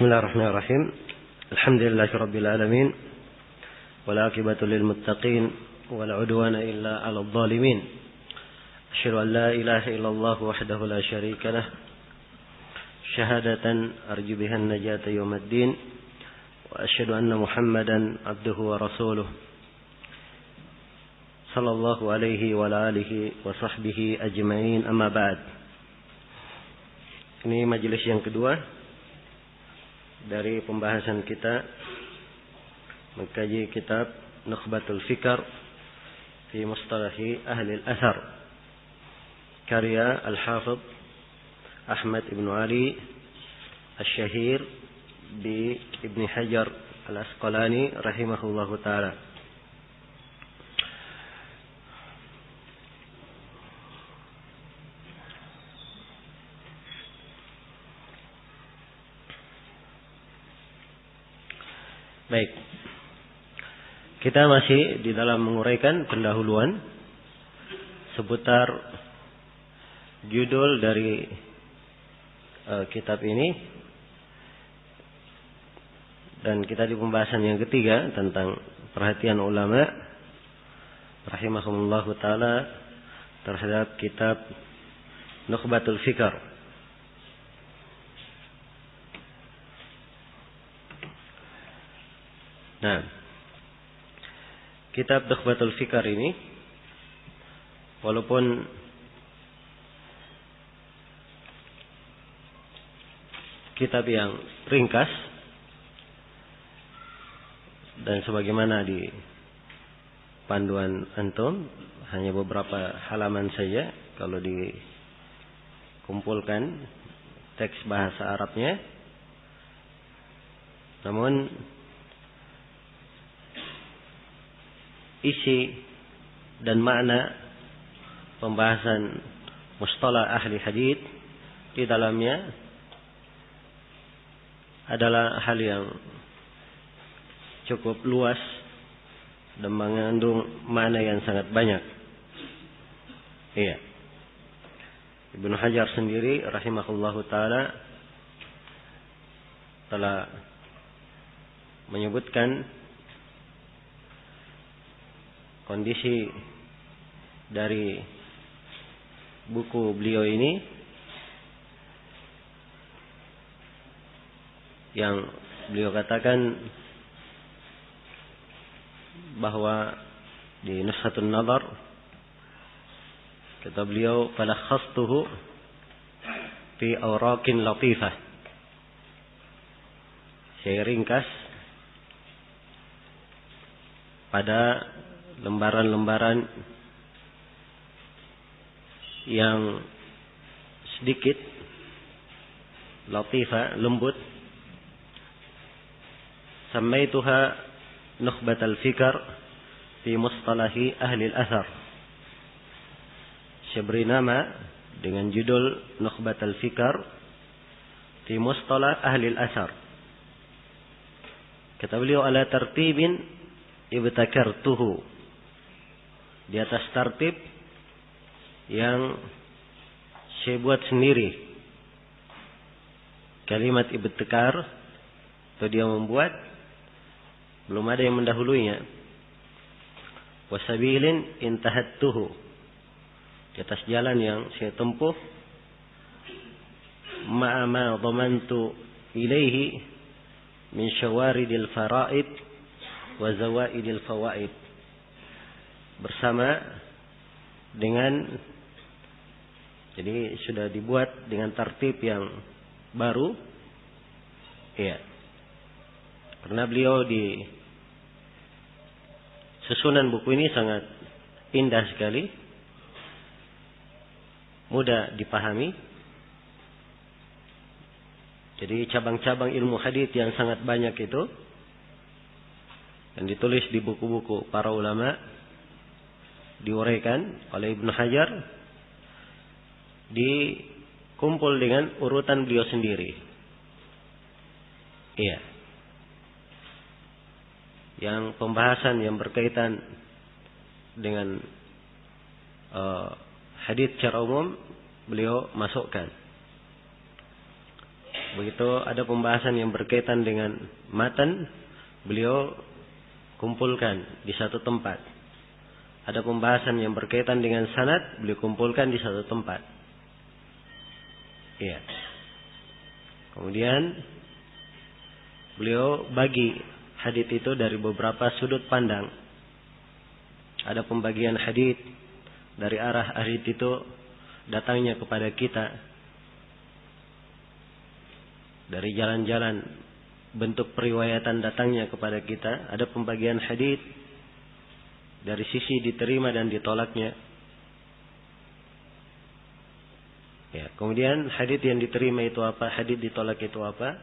Bismillahirrahmanirrahim. Alhamdulillahirabbil alamin. Wal 'aqibatu lil muttaqin wala 'udwana illa 'alal zalimin. Asyhadu an la ilaha illallah wahdahu la syarika lah. Syahadatan arju biha an-najata yaumiddin. Wa asyhadu anna Muhammadan 'abduhu wa rasuluh. Sallallahu alaihi wa ala alihi wa sahbihi ajma'in, amma ba'd. Ini majelis yang kedua dari pembahasan kita mengkaji kitab Nukhbatul Fikr fi Mustalahi Ahli Al-Athar karya Al-Hafidh Ahmad ibn Ali Asy-Syahir bi Ibn Hajar Al-Asqalani rahimahullahu ta'ala. Baik, kita masih di dalam menguraikan pendahuluan seputar judul dari kitab ini, dan kita di pembahasan yang ketiga tentang perhatian ulama rahimahumullahu ta'ala terhadap kitab Nukhbatul Fikr. Nah, kitab Nukhbatul Fikr ini walaupun kitab yang ringkas dan sebagaimana di panduan antum hanya beberapa halaman saja kalau dikumpulkan teks bahasa Arabnya, namun isi dan makna pembahasan mustalah ahli hadits di dalamnya adalah hal yang cukup luas dan mengandung makna yang sangat banyak. Iya. Ibnu Hajar sendiri rahimahullahu ta'ala telah menyebutkan kondisi dari buku beliau ini yang beliau katakan bahwa di Nushhatun Nadhar kata beliau falakhastuhu fi awraqin latifah, saya ringkas pada lembaran-lembaran yang sedikit latifah, lembut. Samaituha Nukhbatul Fikr fi Mustalahi Ahli Al-Athar. Saya beri nama dengan judul Nukhbatul Fikr fi Mustalah Ahli Al-Athar. Kata beliau ala tartibin ibtakartuhu, di atas tartib yang saya buat sendiri. Kalimat ibtikar atau dia membuat, belum ada yang mendahulunya. Wasabilin intahattuhu, di atas jalan yang saya tempuh. Ma'a ma dhamantu ilaihi min syawaridil faraid wa zawaidil fawaid, bersama dengan, jadi sudah dibuat dengan tertib yang baru, ya. Karena beliau di susunan buku ini sangat indah sekali, mudah dipahami. Jadi cabang-cabang ilmu hadits yang sangat banyak itu yang ditulis di buku-buku para ulama diuraikan oleh Ibnu Hajar, dikumpul dengan urutan beliau sendiri. Iya. Yang pembahasan yang berkaitan dengan hadits secara umum beliau masukkan. Begitu ada pembahasan yang berkaitan dengan matan, beliau kumpulkan di satu tempat. Ada pembahasan yang berkaitan dengan sanad, beliau kumpulkan di satu tempat. Iya. Kemudian beliau bagi hadits itu dari beberapa sudut pandang. Ada pembagian hadits dari arah hadits itu datangnya kepada kita dari jalan-jalan bentuk periwayatan datangnya kepada kita. Ada pembagian hadits dari sisi diterima dan ditolaknya. Ya, kemudian hadits yang diterima itu apa, hadits ditolak itu apa?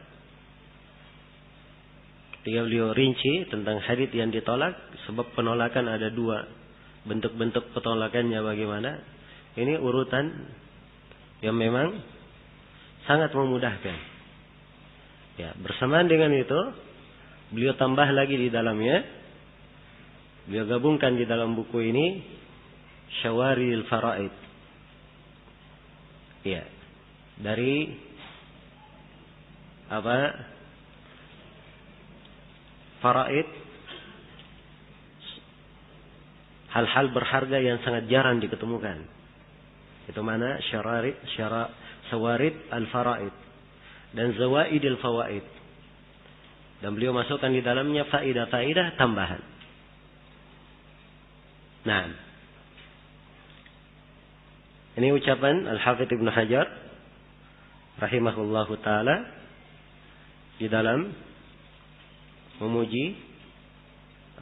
Ketika beliau rinci tentang hadits yang ditolak, sebab penolakan ada dua, bentuk-bentuk penolakannya bagaimana? Ini urutan yang memang sangat memudahkan. Ya, bersamaan dengan itu, beliau tambah lagi di dalamnya, beliau gabungkan di dalam buku ini Syawaril Faraid. Ya, dari apa? Faraid, hal-hal berharga yang sangat jarang diketemukan. Itu mana? Syawarid al-faraid dan zawaidil fawaid. Dan beliau masukkan di dalamnya faidah-faidah tambahan. Nah, ini ucapan Al-Hafidz Ibnu Hajar rahimahullahu taala di dalam memuji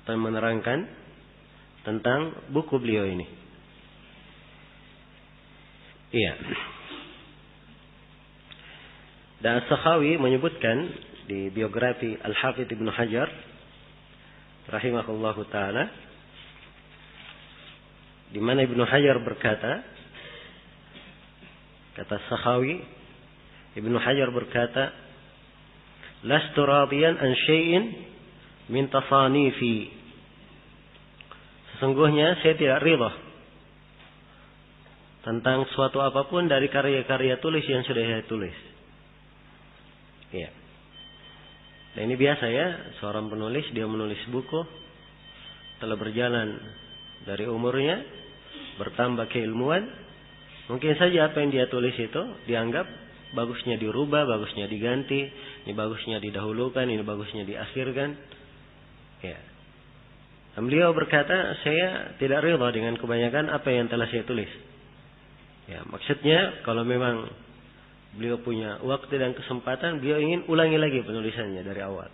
atau menerangkan tentang buku beliau ini. Iya. Dan As-Sakhawi menyebutkan di biografi Al-Hafidz Ibnu Hajar rahimahullahu taala, di mana Ibnu Hajar berkata, kata Sakhawi, Ibnu Hajar berkata, lastu radiyan an syai'in min tasanifi. Sesungguhnya saya tidak ridha tentang suatu apapun dari karya-karya tulis yang sudah saya tulis. Ya. Dan ini biasa ya, seorang penulis dia menulis buku, telah berjalan dari umurnya, bertambah keilmuan, mungkin saja apa yang dia tulis itu dianggap bagusnya dirubah, bagusnya diganti, ini bagusnya didahulukan, ini bagusnya diakhirkan. Ya. Dan beliau berkata, saya tidak rela dengan kebanyakan apa yang telah saya tulis. Ya, maksudnya kalau memang beliau punya waktu dan kesempatan, beliau ingin ulangi lagi penulisannya dari awal.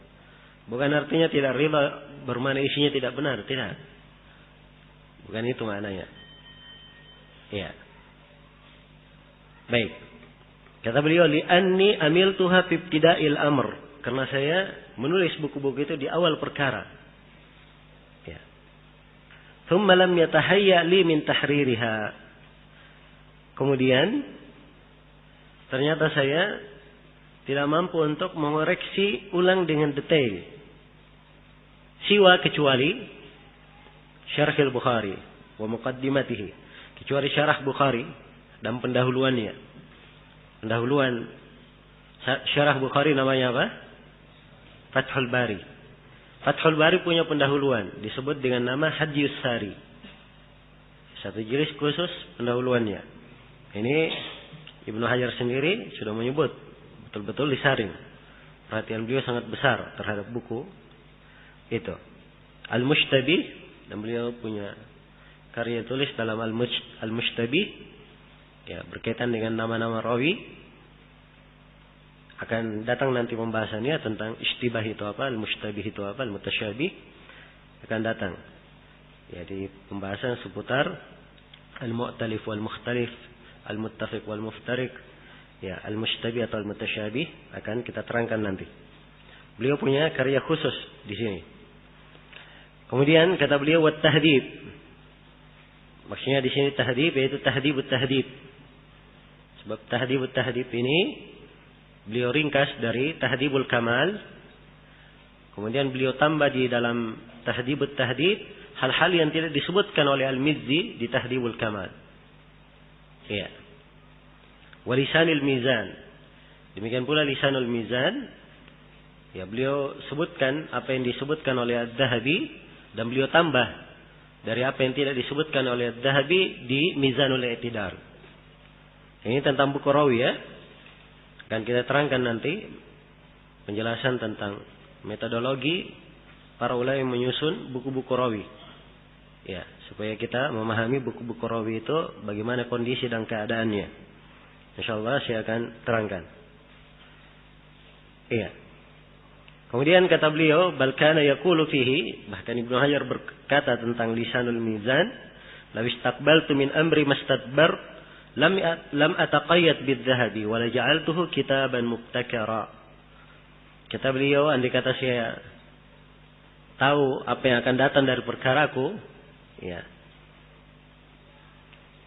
Bukan artinya tidak rela bermana isinya tidak benar, tidak. Bukan itu maknanya. Ya. Baik. Kata beliau, li'anni amiltuha fi ibtida'il amr. Karena saya menulis buku-buku itu di awal perkara. Ya. Thumma lam yatahayya li min tahririha. Kemudian ternyata saya tidak mampu untuk mengoreksi ulang dengan detail. Siwa kecuali Syarh al-Bukhari wa muqaddimatihi. Kecuali Syarah Bukhari dan pendahuluannya. Pendahuluan Syarah Bukhari namanya apa? Fathul Bari. Fathul Bari punya pendahuluan disebut dengan nama Hadiyus Sari. Satu jilid khusus pendahuluannya. Ini Ibnu Hajar sendiri sudah menyebut betul-betul disaring. Perhatian beliau sangat besar terhadap buku itu. Al-Mushtabih, dan beliau punya karya tulis dalam Al-Mushtabih, ya, berkaitan dengan nama-nama rawi. Akan datang nanti pembahasannya tentang ishtibah itu apa, Al-Mushtabih itu apa, Al-Mutasyabih akan datang. Ya, di pembahasan seputar Al-Mu'talif wal-Mukhtalif, Al-Muttafiq wal-Muftariq, ya, Al-Mushtabih atau Al-Mutasyabih akan kita terangkan nanti. Beliau punya karya khusus di sini. Kemudian kata beliau wat-tahdhib. Maksudnya di sini tahdhib yaitu tahdhibut tahdhib. Sebab tahdhibut tahdhib ini beliau ringkas dari Tahdhibul Kamal. Kemudian beliau tambah di dalam Tahdhibut Tahdhib hal-hal yang tidak disebutkan oleh Al-Mizzi di Tahdhibul Kamal. Ya. Walisanil Mizan. Demikian pula Lisanul Mizan, ya beliau sebutkan apa yang disebutkan oleh Adz-Dzahabi dan beliau tambah dari apa yang tidak disebutkan oleh Adz-Dzahabi di Mizanul I'tidal. Ini tentang buku rawi ya. Akan kita terangkan nanti penjelasan tentang metodologi para ulama yang menyusun buku-buku rawi. Ya, supaya kita memahami buku-buku rawi itu bagaimana kondisi dan keadaannya. Insyaallah saya akan terangkan. Iya. Kemudian kata beliau, bal kana yaqulu fihi, bahkan Ibnu Hajar berkata tentang Lisanul Mizan, law istaqbaltu min amri mastadbar lam ataqayyad bidz-dzahabi wa la ja'altuhu kitaban mubtakara. Kata beliau, andai kata saya tahu apa yang akan datang dari perkaraku, ya,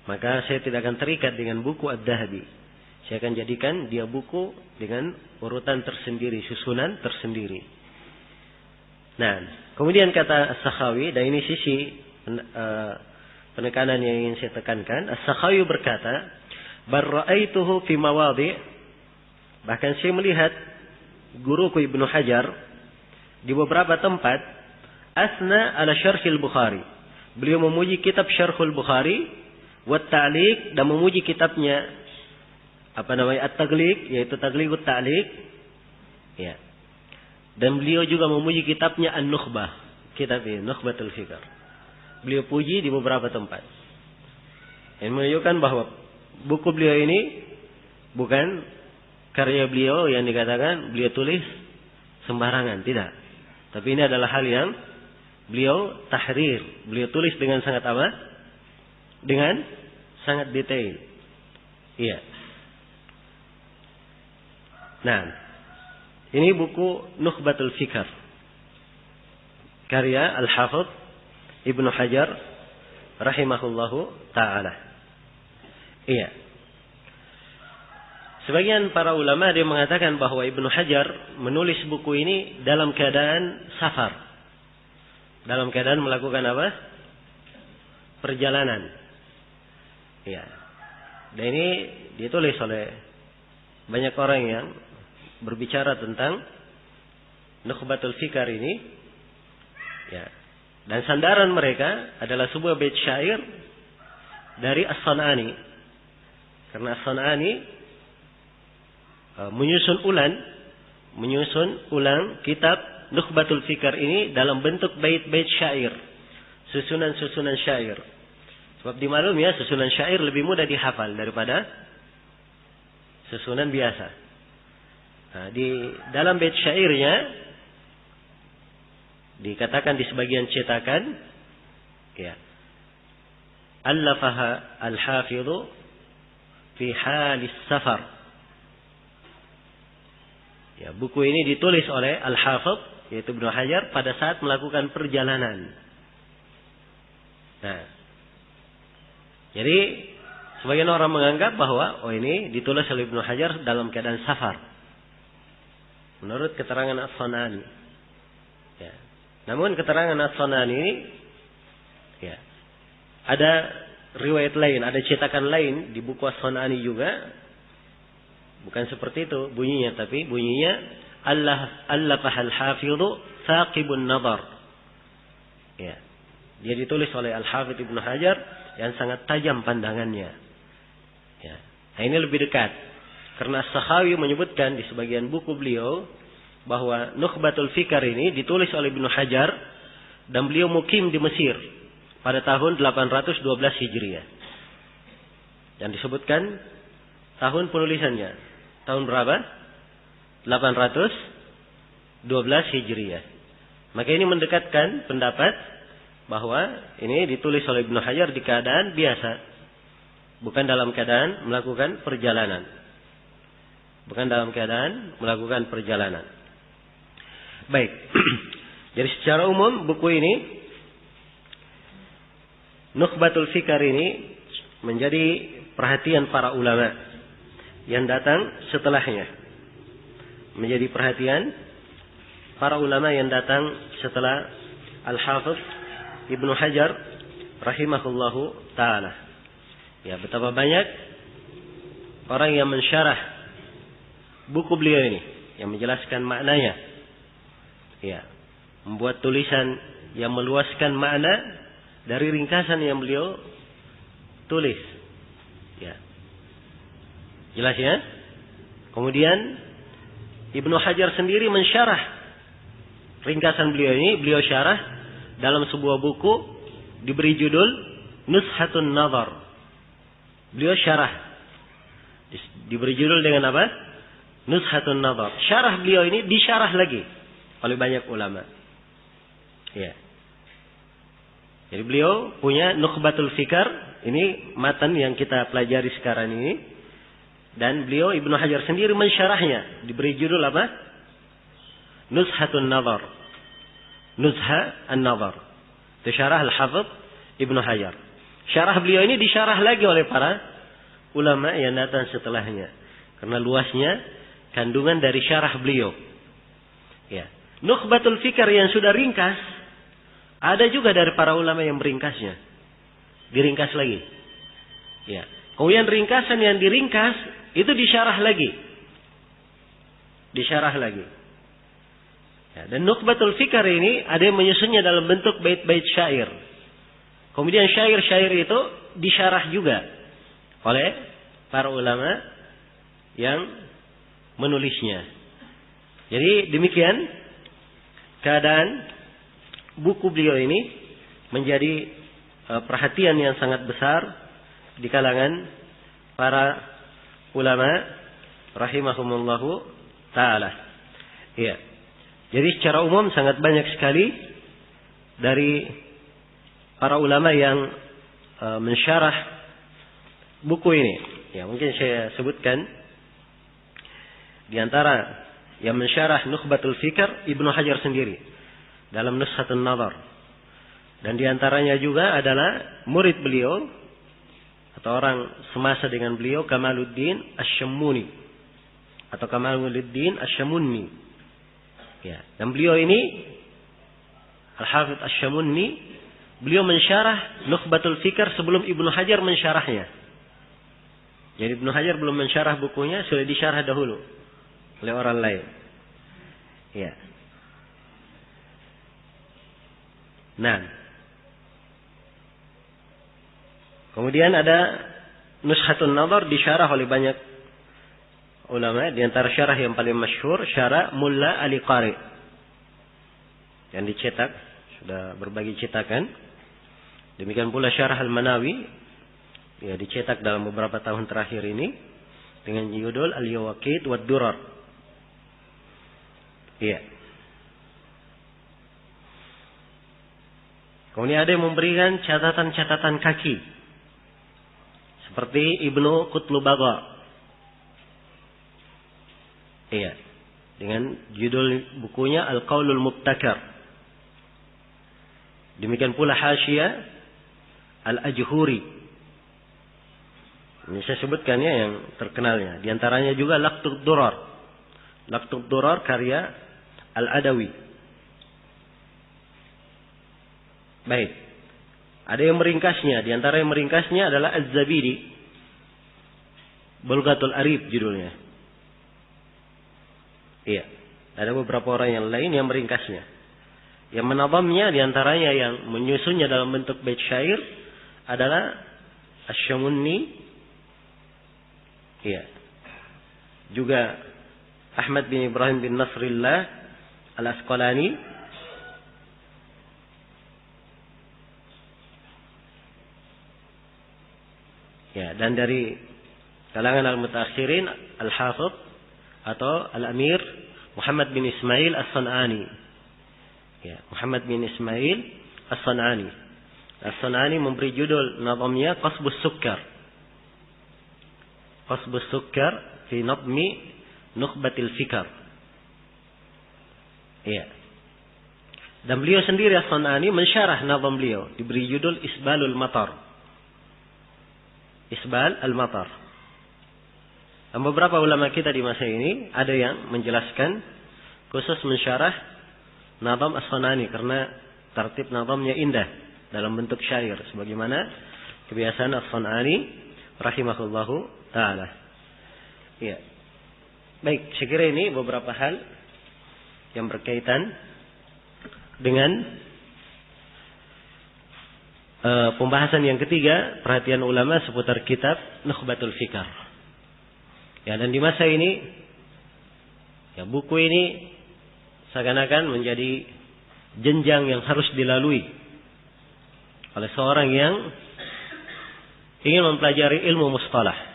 maka saya tidak akan terikat dengan buku Adz-Dzahabi. Saya akan jadikan dia buku dengan urutan tersendiri, susunan tersendiri. Nah, kemudian kata As-Sakhawi, dan ini sisi penekanan yang ingin saya tekankan. As-Sakhawi berkata, "Bar ra'aituhu fi mawadhi'." Bahkan saya melihat guruku Ibnu Hajar di beberapa tempat asna ala syarhil Bukhari. Beliau memuji kitab Syarhul Bukhari wa ta'liq, dan memuji kitabnya At-Taghliq, yaitu Taghliqut Ta'liq. Ya. Dan beliau juga memuji kitabnya An-Nukhbah, kitab ini Nukhbatul Fikr. Beliau puji di beberapa tempat. Yang menunjukkan bahwa buku beliau ini bukan karya beliau yang dikatakan beliau tulis sembarangan, tidak. Tapi ini adalah hal yang beliau tahrir, beliau tulis dengan sangat apa? Dengan sangat detail. Iya. Nah, ini buku Nukhbatul Fikr, karya Al-Hafidz Ibnu Hajar rahimahullahu ta'ala. Iya. Sebagian para ulama dia mengatakan bahwa Ibnu Hajar menulis buku ini dalam keadaan safar. Dalam keadaan melakukan apa? Perjalanan. Iya. Dan ini ditulis oleh banyak orang yang berbicara tentang Nukhbatul Fikr ini. Ya. Dan sandaran mereka adalah sebuah bait syair dari As-San'ani. Karena As-San'ani menyusun ulang kitab Nukhbatul Fikr ini dalam bentuk bait-bait syair, susunan-susunan syair. Sebab dimaklum ya, susunan syair lebih mudah dihafal daripada susunan biasa. Nah, di dalam bait syairnya dikatakan di sebagian cetakan, ya, allafaha al-hafidhu fi halis safar. Ya, buku ini ditulis oleh Al-Hafidz, yaitu Ibnu Hajar, pada saat melakukan perjalanan. Nah, jadi sebagian orang menganggap bahwa ini ditulis oleh Ibnu Hajar dalam keadaan safar, menurut keterangan As-San'ani. Ya. Namun keterangan As-San'ani ini, ya, ada riwayat lain, ada cetakan lain di buku As-San'ani juga. Bukan seperti itu bunyinya, tapi bunyinya allafahal hafidhu thaqibun nazar. Ya. Dia ditulis oleh Al-Hafidz Ibnu Hajar yang sangat tajam pandangannya. Ya. Nah, ini lebih dekat. Karena As-Sakhawi menyebutkan di sebagian buku beliau bahwa Nukhbatul Fikr ini ditulis oleh Ibnu Hajar dan beliau mukim di Mesir pada tahun 812 Hijriah. Dan disebutkan tahun penulisannya. Tahun berapa? 812 Hijriah. Maka ini mendekatkan pendapat bahwa ini ditulis oleh Ibnu Hajar di keadaan biasa, bukan dalam keadaan melakukan perjalanan. Bukan dalam keadaan melakukan perjalanan. Baik. Jadi secara umum buku ini, Nukhbatul Fikr ini, menjadi perhatian para ulama yang datang setelahnya. Menjadi perhatian para ulama yang datang setelah Al-Hafidz Ibnu Hajar rahimahullahu ta'ala. Ya, betapa banyak orang yang mensyarah buku beliau ini yang menjelaskan maknanya. Ya, membuat tulisan yang meluaskan makna dari ringkasan yang beliau tulis. Ya. Jelas ya? Kemudian Ibnu Hajar sendiri mensyarah ringkasan beliau ini, beliau syarah dalam sebuah buku diberi judul Nuzhatun Nazar. Beliau syarah. Diberi judul dengan apa? Nuzhatun Nazar. Syarah beliau ini disyarah lagi oleh banyak ulama. Ya. Jadi beliau punya Nukhbatul Fikar, ini matan yang kita pelajari sekarang ini. Dan beliau Ibnu Hajar sendiri mensyarahnya, diberi judul apa? Nuzhatun Nazar. Nuzha an-Nazar. Itu syarah Al-Hafidh Ibnu Hajar. Syarah beliau ini disyarah lagi oleh para ulama yang datang setelahnya. Karena luasnya kandungan dari syarah beliau. Ya. Nukhbatul Fikar yang sudah ringkas, ada juga dari para ulama yang meringkasnya. Diringkas lagi. Ya. Kemudian ringkasan yang diringkas itu disyarah lagi. Disyarah lagi. Ya, dan Nukhbatul Fikar ini ada yang menyusunnya dalam bentuk bait-bait syair. Kemudian syair-syair itu disyarah juga oleh para ulama yang menulisnya. Jadi demikian keadaan buku beliau ini menjadi perhatian yang sangat besar di kalangan para ulama rahimahumullahu ta'ala. Iya. Jadi secara umum sangat banyak sekali dari para ulama yang mensyarah buku ini. Ya, mungkin saya sebutkan di antara yang mensyarah Nukhbatul Fikar Ibnu Hajar sendiri dalam Nuzhatun Nazar. Dan di antaranya juga adalah murid beliau atau orang semasa dengan beliau Kamaluddin Asy-Syamunni atau Kamaluddin Asy-Syamunni. Ya, dan beliau ini Al-Hafidh Asy-Syamunni, beliau mensyarah Nukhbatul Fikar sebelum Ibnu Hajar mensyarahnya. Jadi Ibnu Hajar belum mensyarah bukunya, sudah disyarah dahulu oleh orang lain. Ya. Nah. Kemudian ada Nuzhatun Nazar disyarah oleh banyak ulama, di antara syarah yang paling masyhur syarah Mulla Ali Qari yang dicetak, sudah berbagi cetakan. Demikian pula syarah Al-Manawi, ya, dicetak dalam beberapa tahun terakhir ini dengan judul Al-Yawaqit wad Durar. Iya. Kemudian ada yang memberikan catatan-catatan kaki seperti Ibnu Qutlubagha. Iya, dengan judul bukunya Al-Qaulul Mubtakar. Demikian pula Hasyiyah Al-Ajhuri. Ini saya sebutkan ya yang terkenalnya. Di antaranya juga Laqtut Durar. Laqtut Durar karya Al-Adawi. Baik. Ada yang meringkasnya. Di antara yang meringkasnya adalah Az-Zabidi. Bulghatul Arib judulnya. Iya. Ada beberapa orang yang lain yang meringkasnya. Yang menadhamnya diantaranya yang menyusunnya dalam bentuk bait syair adalah Asy-Syamunni. Iya. Juga Ahmad bin Ibrahim bin Nasrillah Al-Asqalani. Ya, dan dari kalangan al-mutaakhirin Al-Hafidh atau Al-Amir Muhammad bin Ismail As-San'ani. Ya, Muhammad bin Ismail As-San'ani. As-San'ani memberi judul nazamnya Qasbus Sukkar. Qasbus Sukkar fi nadmi Nukhbatil Fikar. Ya. Dan beliau sendiri As-San'ani mensyarah nazam beliau, diberi judul Isbalul Matar. Isbal al-Matar. Dan beberapa ulama kita di masa ini ada yang menjelaskan khusus mensyarah nazam As-San'ani karena tertib nazamnya indah dalam bentuk syair sebagaimana kebiasaan As-San'ani rahimahullahu taala. Ya. Baik, saya kira ini beberapa hal yang berkaitan dengan pembahasan yang ketiga, perhatian ulama seputar kitab Nukhbatul Fikar. Ya, dan di masa ini, ya, buku ini seakan-akan menjadi jenjang yang harus dilalui oleh seorang yang ingin mempelajari ilmu mustalah.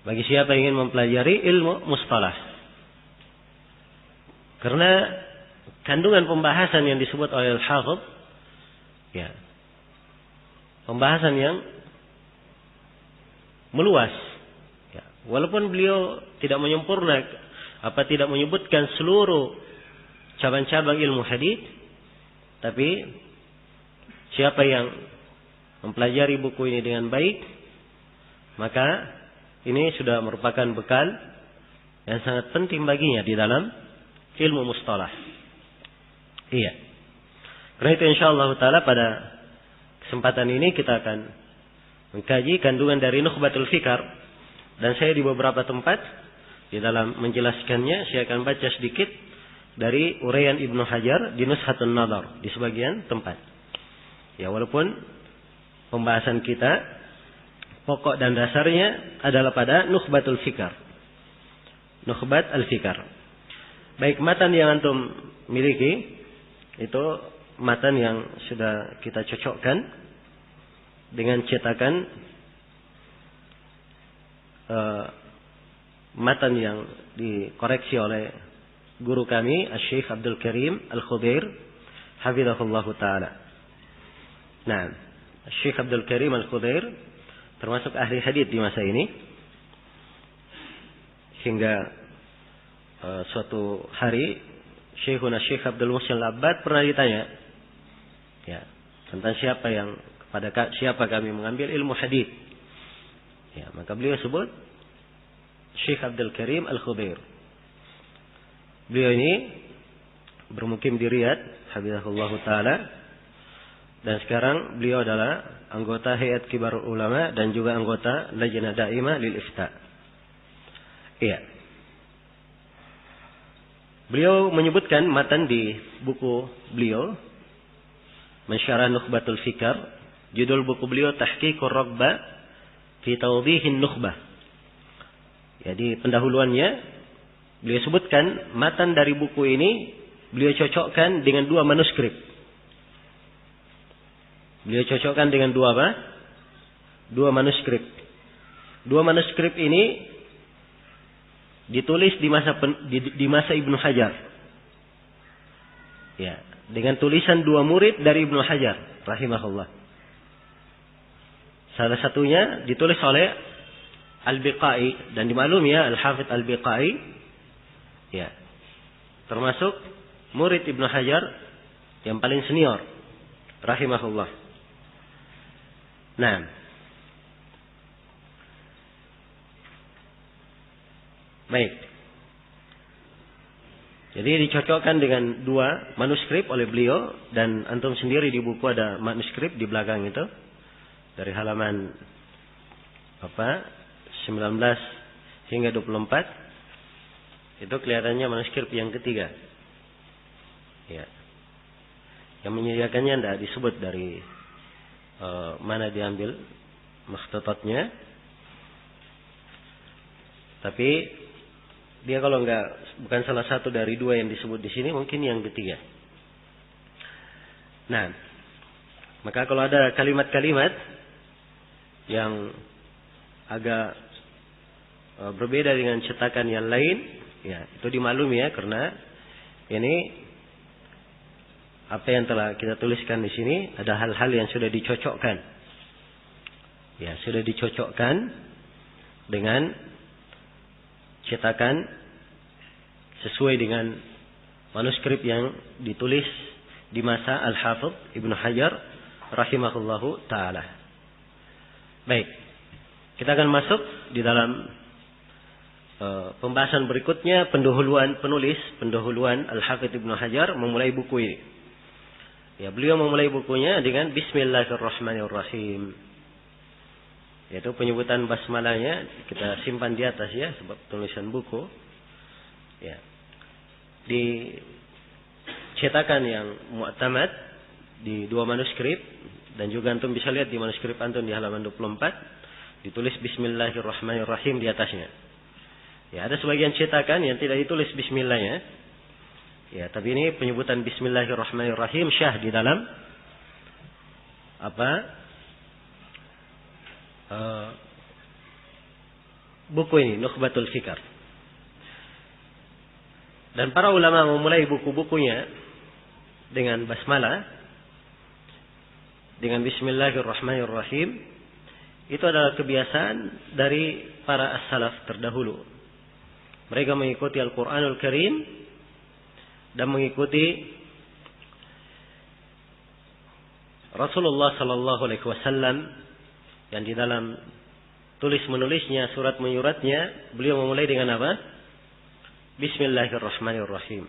Bagi siapa yang ingin mempelajari ilmu mustalah, karena kandungan pembahasan yang disebut oleh Al-Hafidh, ya, pembahasan yang meluas. Ya, walaupun beliau tidak tidak menyebutkan seluruh cabang-cabang ilmu hadis, tapi siapa yang mempelajari buku ini dengan baik, maka ini sudah merupakan bekal yang sangat penting baginya di dalam ilmu mustalah. Iya. Karena itu insyaallah taala pada kesempatan ini kita akan mengkaji kandungan dari Nukhbatul Fikar, dan saya di beberapa tempat di dalam menjelaskannya saya akan baca sedikit dari uraian Ibnu Hajar di Nuzhatun Nadhar di sebagian tempat. Ya, walaupun pembahasan kita pokok dan dasarnya adalah pada Nukhbatul Fikar. Nukhbat al-Fikar. Baik, matan yang antum miliki itu matan yang sudah kita cocokkan dengan cetakan matan yang dikoreksi oleh guru kami Syekh Abdul Karim Al-Khudair hafizahullahu taala. Nah, Syekh Abdul Karim Al-Khudair termasuk ahli hadis di masa ini, hingga suatu hari Syekhuna Syekh Abdul Muhsin Al-Abbad pernah ditanya, ya, tentang kepada siapa kami mengambil ilmu hadis. Ya, maka beliau sebut Syekh Abdul Karim Al-Khudair. Beliau ini bermukim di Riyadh hafizahullahu taala, dan sekarang beliau adalah anggota Hayat Kibar Ulama dan juga anggota Lajnah Daimah lil Ifta. Iya. Beliau menyebutkan matan di buku beliau Mensyarah Nukhbatul Fikar. Judul buku beliau Tahqiqur Raghbah fi Tawdihin Nukhbah. Jadi pendahuluannya beliau sebutkan matan dari buku ini beliau cocokkan dengan dua manuskrip. Beliau cocokkan dengan dua apa? Dua manuskrip. Dua manuskrip ini ditulis di masa Ibnu Hajar. Ya, dengan tulisan dua murid dari Ibnu Hajar rahimahullah. Salah satunya ditulis oleh Al-Biqai, dan dimaklumi ya Al-Hafidh Al-Biqai, ya, termasuk murid Ibnu Hajar yang paling senior rahimahullah. Nah, baik. Jadi dicocokkan dengan dua manuskrip oleh beliau, dan antum sendiri di buku ada manuskrip di belakang itu dari halaman 19 hingga 24. Itu kelihatannya manuskrip yang ketiga. Ya. Yang menyediakannya tidak disebut dari mana diambil makhtutatnya, tapi dia kalau bukan salah satu dari dua yang disebut di sini, mungkin yang ketiga. Nah, maka kalau ada kalimat-kalimat yang agak berbeda dengan cetakan yang lain, ya itu dimaklumi ya, karena ini apa yang telah kita tuliskan di sini ada hal-hal yang sudah dicocokkan. Ya, sudah dicocokkan dengan cetakan sesuai dengan manuskrip yang ditulis di masa Al-Hafidh Ibnu Hajar rahimahullahu taala. Baik. Kita akan masuk di dalam pembahasan berikutnya, pendahuluan Al-Hafidh Ibnu Hajar memulai buku ini. Ya, beliau memulai bukunya dengan Bismillahirrahmanirrahim. Yaitu penyebutan basmalahnya kita simpan di atas ya, sebab tulisan buku. Ya. Di cetakan yang mu'tamad di 2 manuskrip, dan juga antum bisa lihat di manuskrip antum di halaman 24 ditulis Bismillahirrahmanirrahim di atasnya. Ya, ada sebagian cetakan yang tidak ditulis bismillahnya. Ya, tapi ini penyebutan Bismillahirrahmanirrahim syah di dalam buku ini, Nukhbatul Fikar. Dan para ulama memulai buku-bukunya dengan basmalah, dengan Bismillahirrahmanirrahim. Itu adalah kebiasaan dari para as-salaf terdahulu. Mereka mengikuti Al-Quranul Karim dan mengikuti Rasulullah Sallallahu Alaihi Wasallam yang di dalam tulis menulisnya, surat menyuratnya, beliau memulai dengan apa? Bismillahirrahmanirrahim.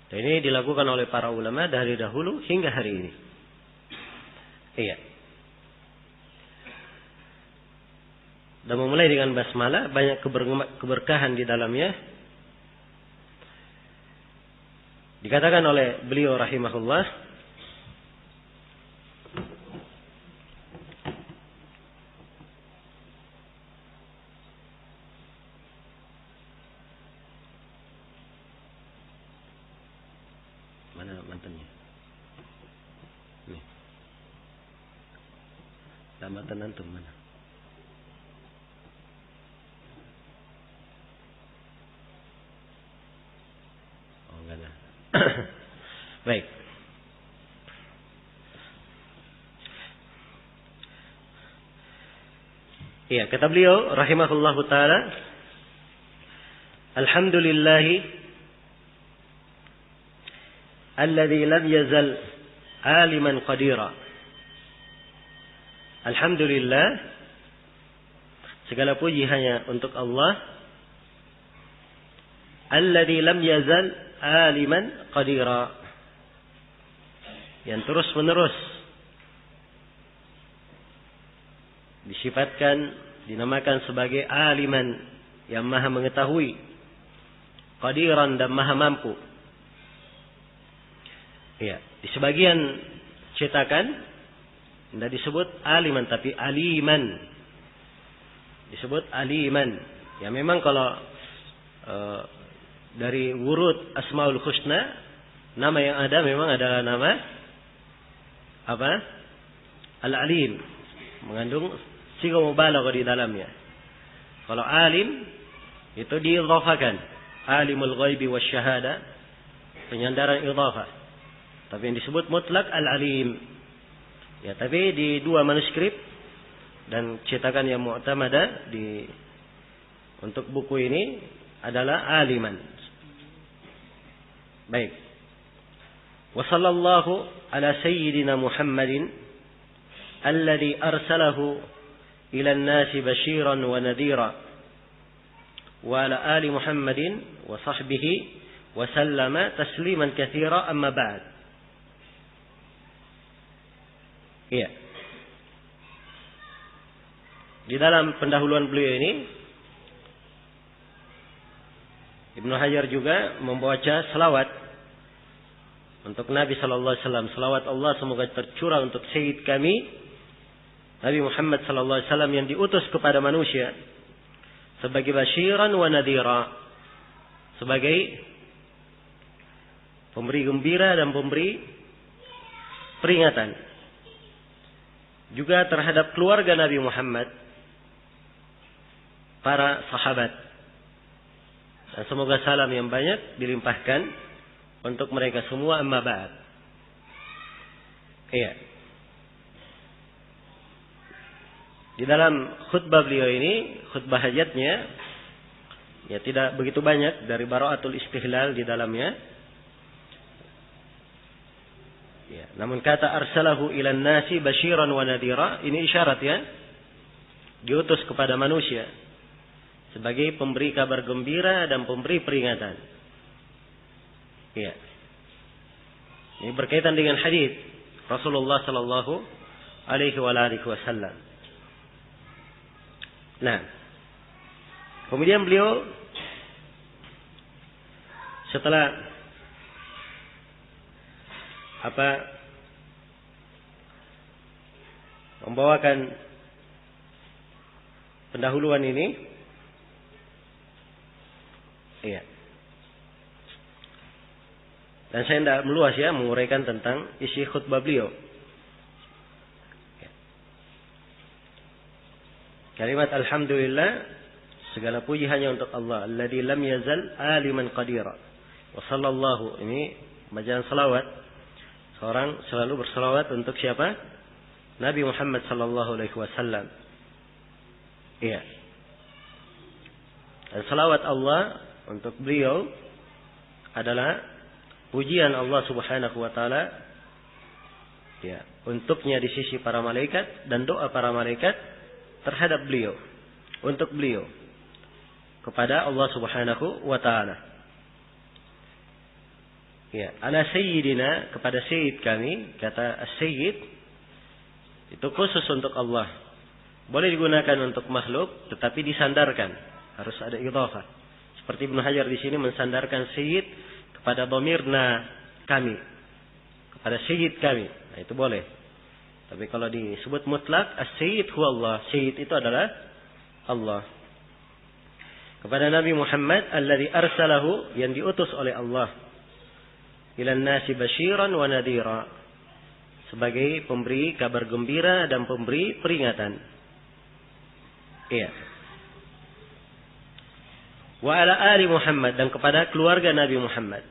Dan ini dilakukan oleh para ulama dari dahulu hingga hari ini. Iya. Dan memulai dengan basmalah, banyak keberkahan di dalamnya. Dikatakan oleh beliau rahimahullah, mana mantannya? Nih. Mantan antum mana? Oh, enggak ada. Baik. Iya, kata beliau rahimahullahu taala, alhamdulillahi alladzi lam yazal aliman qadira. Alhamdulillah, segala puji hanya untuk Allah, alladzi lam yazal aliman qadira, yang terus menerus disifatkan, dinamakan sebagai aliman, yang maha mengetahui, qadiran, dan maha mampu. Ya, di sebagian cetakan tidak disebut aliman tapi aliman. Disebut aliman. Ya memang kalau dari wurud Asmaul Husna, nama yang ada memang adalah nama apa? Al-Alim, mengandung siga mubalaghah di dalamnya. Kalau alim itu diidhafakan, alimul ghaibi wasyahada, penyandaran idhafah. Tapi yang disebut mutlak al-alim. Ya, tapi di 2 manuskrip dan cetakan yang mu'tamada untuk buku ini adalah aliman. Baik. Wa sallallahu ala sayyidina Muhammadin alladhi arsalahu ila an-nasi bashiran wa nadhira wa ala ali Muhammadin wa sahbihi wa sallama tasliman katsira, amma ba'd. Iya. Di dalam pendahuluan beliau ini, Ibnu Hajar juga membaca selawat untuk Nabi sallallahu alaihi wasallam. Selawat Allah semoga tercurah untuk sayyid kami Nabi Muhammad sallallahu alaihi wasallam yang diutus kepada manusia sebagai basyiran wa nadhira, sebagai pemberi gembira dan pemberi peringatan. Juga terhadap keluarga Nabi Muhammad, para sahabat. Dan semoga salam yang banyak dilimpahkan untuk mereka semua, amma ba'd. Iya. Di dalam khutbah beliau ini, khutbah hajatnya, ya tidak begitu banyak, dari bara'atul istihlal di dalamnya. Ya, namun kata arsalahu ilan nasi basyiran wa nadhira, ini isyarat ya, diutus kepada manusia sebagai pemberi kabar gembira dan pemberi peringatan. Ya. Ini berkaitan dengan hadis Rasulullah sallallahu alaihi wasallam. Nah, kemudian beliau setelah membawakan pendahuluan ini, iya. Dan saya tidak meluas ya menguraikan tentang isi khutbah beliau. Kalimat alhamdulillah, segala puji hanya untuk Allah, alladzi lam yazal aliman qadira. Wa sallallahu, ini bacaan salawat. Seorang selalu bersalawat untuk siapa? Nabi Muhammad sallallahu alaihi wasallam. Iya. Dan salawat Allah untuk beliau adalah pujian Allah Subhanahu wa taala, ya, untuknya di sisi para malaikat, dan doa para malaikat terhadap beliau, untuk beliau kepada Allah Subhanahu wa taala. Ya, ala sayyidina, kepada sayyid kami, kata as-sayyid itu khusus untuk Allah. Boleh digunakan untuk makhluk, tetapi disandarkan, harus ada idhafah. Seperti Ibnu Hajar di sini mensandarkan sayyid kepada dhamirna kami, kepada sayyid kami. Nah, itu boleh. Tapi kalau disebut mutlak, as-sayyid huwa Allah, sayyid itu adalah Allah. Kepada Nabi Muhammad alladzi arsalahu, yang diutus oleh Allah, ilan nasi basyiran wa nadhira, sebagai pemberi kabar gembira dan pemberi peringatan. Iya. Wa ala ali Muhammad, dan kepada keluarga Nabi Muhammad.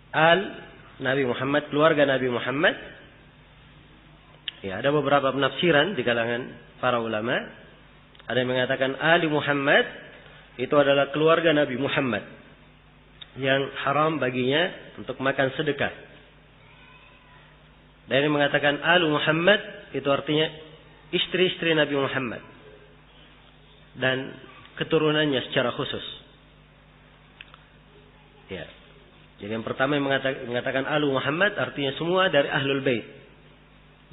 Al Nabi Muhammad, keluarga Nabi Muhammad. Ya, ada beberapa penafsiran di kalangan para ulama. Ada yang mengatakan ali Muhammad itu adalah keluarga Nabi Muhammad yang haram baginya untuk makan sedekah. Dan yang mengatakan alu Muhammad itu artinya istri-istri Nabi Muhammad dan keturunannya secara khusus. Ya. Jadi yang pertama yang mengatakan alu Muhammad artinya semua dari ahlul bait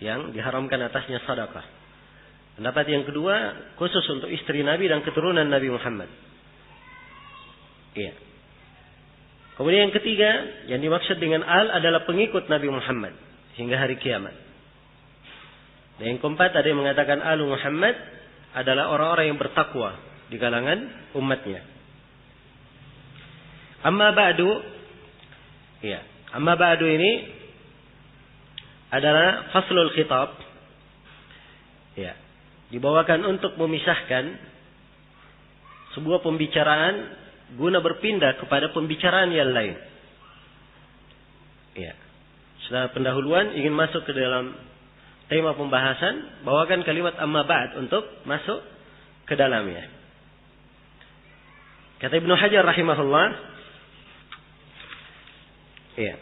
yang diharamkan atasnya sedekah. Pendapat yang kedua khusus untuk istri Nabi dan keturunan Nabi Muhammad. Iya. Kemudian yang ketiga, yang dimaksud dengan al adalah pengikut Nabi Muhammad hingga hari kiamat. Dan yang keempat, ada yang mengatakan alu Muhammad adalah orang-orang yang bertakwa di kalangan umatnya. Amma ba'du, ya, amma ba'du ini adalah faslul khitab, ya, dibawakan untuk memisahkan sebuah pembicaraan guna berpindah kepada pembicaraan yang lain. Ya. Setelah pendahuluan ingin masuk ke dalam tema pembahasan, bawakan kalimat amma ba'd untuk masuk ke dalamnya. Kata Ibnu Hajar rahimahullah, ya.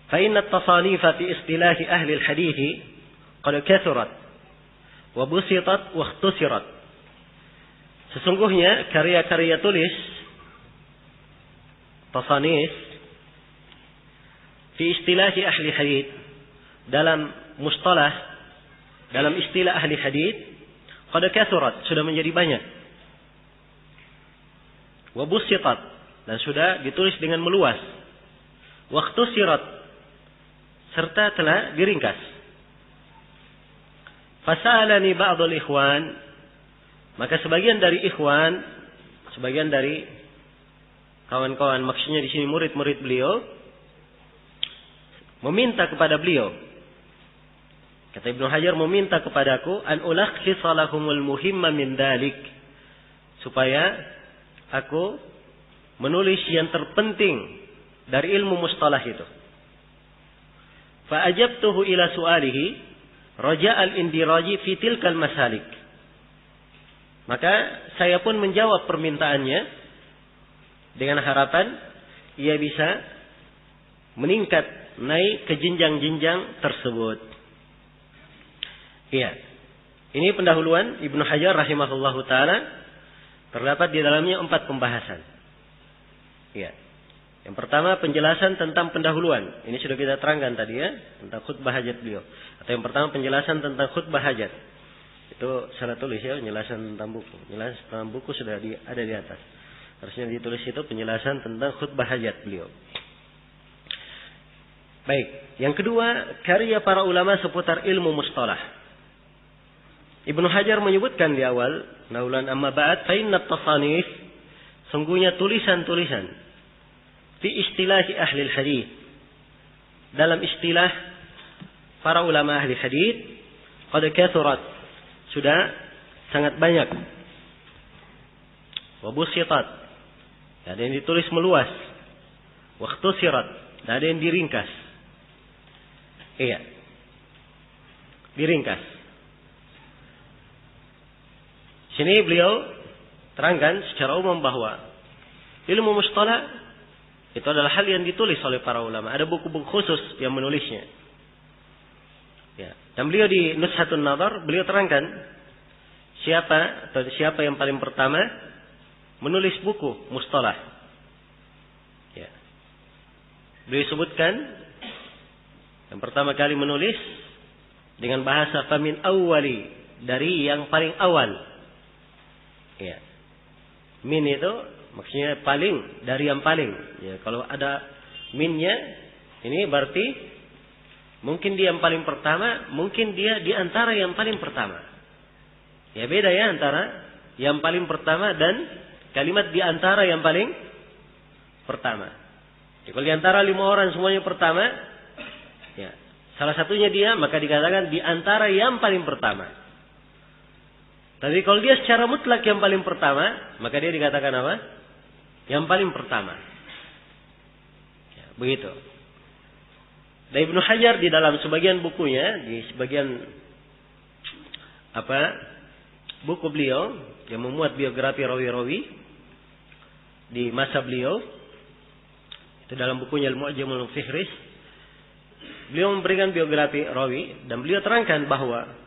Fa inna at-tasanifa fi istilah ahli al-hadith qad kathurat wa busitat wa ikhtusirat. Sesungguhnya karya-karya tulis tasanif fi istilah ahli hadits, dalam mustalah, dalam istilah ahli hadits, qad kathurat, sudah menjadi banyak. Wa busitat, dan sudah ditulis dengan meluas. Wa ikhtusirat, serta telah diringkas. Fasa'alani ba'dul ikhwan, maka sebagian dari ikhwan, sebagian dari kawan-kawan, maksudnya di sini murid-murid beliau, meminta kepada beliau. Kata Ibnu Hajar, meminta kepadaku an ulakhisa lahumul muhimma min dalik, supaya aku menulis yang terpenting dari ilmu mustalah itu. Fa ajabtuhu ila su'alihi raja'al indiraji fi tilkal masalik. Maka saya pun menjawab permintaannya dengan harapan ia bisa meningkat naik ke jenjang-jenjang tersebut. Iya. Ini pendahuluan Ibnu Hajar rahimahullahu taala, terdapat di dalamnya 4 pembahasan. Iya. Yang pertama penjelasan tentang pendahuluan. Ini sudah kita terangkan tadi ya, tentang khutbah hajat beliau. Atau yang pertama penjelasan tentang khutbah hajat. Itu salah tulis ya, penjelasan tentang buku. Penjelasan tentang buku sudah ada di atas. Harusnya ditulis itu penjelasan tentang khutbah hajat beliau. Baik, yang kedua, karya para ulama seputar ilmu mustalah. Ibnu Hajar menyebutkan di awal, naulan amma ba'd fa inna at-tasanif, sungguhnya tulisan-tulisan fi istilah ahli hadis, dalam istilah para ulama ahli hadis, qad kathurat, sudah sangat banyak. Wa busitat, ada yang ditulis meluas. Wa ikhtusirat, ada yang diringkas. Iya, diringkas. Sini beliau terangkan secara umum bahwa ilmu mustalah itu adalah hal yang ditulis oleh para ulama. Ada buku-buku khusus yang menulisnya. Ya. Dan beliau di Nushatun Nadhar, beliau terangkan siapa yang paling pertama menulis buku mustalah. Ya. Beliau sebutkan yang pertama kali menulis dengan bahasa famin awwali, dari yang paling awal. Ya. Min itu maksudnya paling, dari yang paling. Ya, kalau ada minnya, ini berarti mungkin dia yang paling pertama, mungkin dia di antara yang paling pertama. Ya beda ya antara yang paling pertama dan kalimat di antara yang paling pertama. Ya, kalau di antara 5 orang semuanya pertama, ya salah satunya dia, maka dikatakan di antara yang paling pertama. Tapi kalau dia secara mutlak yang paling pertama, maka dia dikatakan apa? Yang paling pertama. Ya, begitu. Dan Ibnu Hajar di dalam sebagian bukunya, di sebagian buku beliau yang memuat biografi rawi-rawi di masa beliau, itu dalam bukunya Al-Mu'jamul Fihris, beliau memberikan biografi rawi dan beliau terangkan bahwa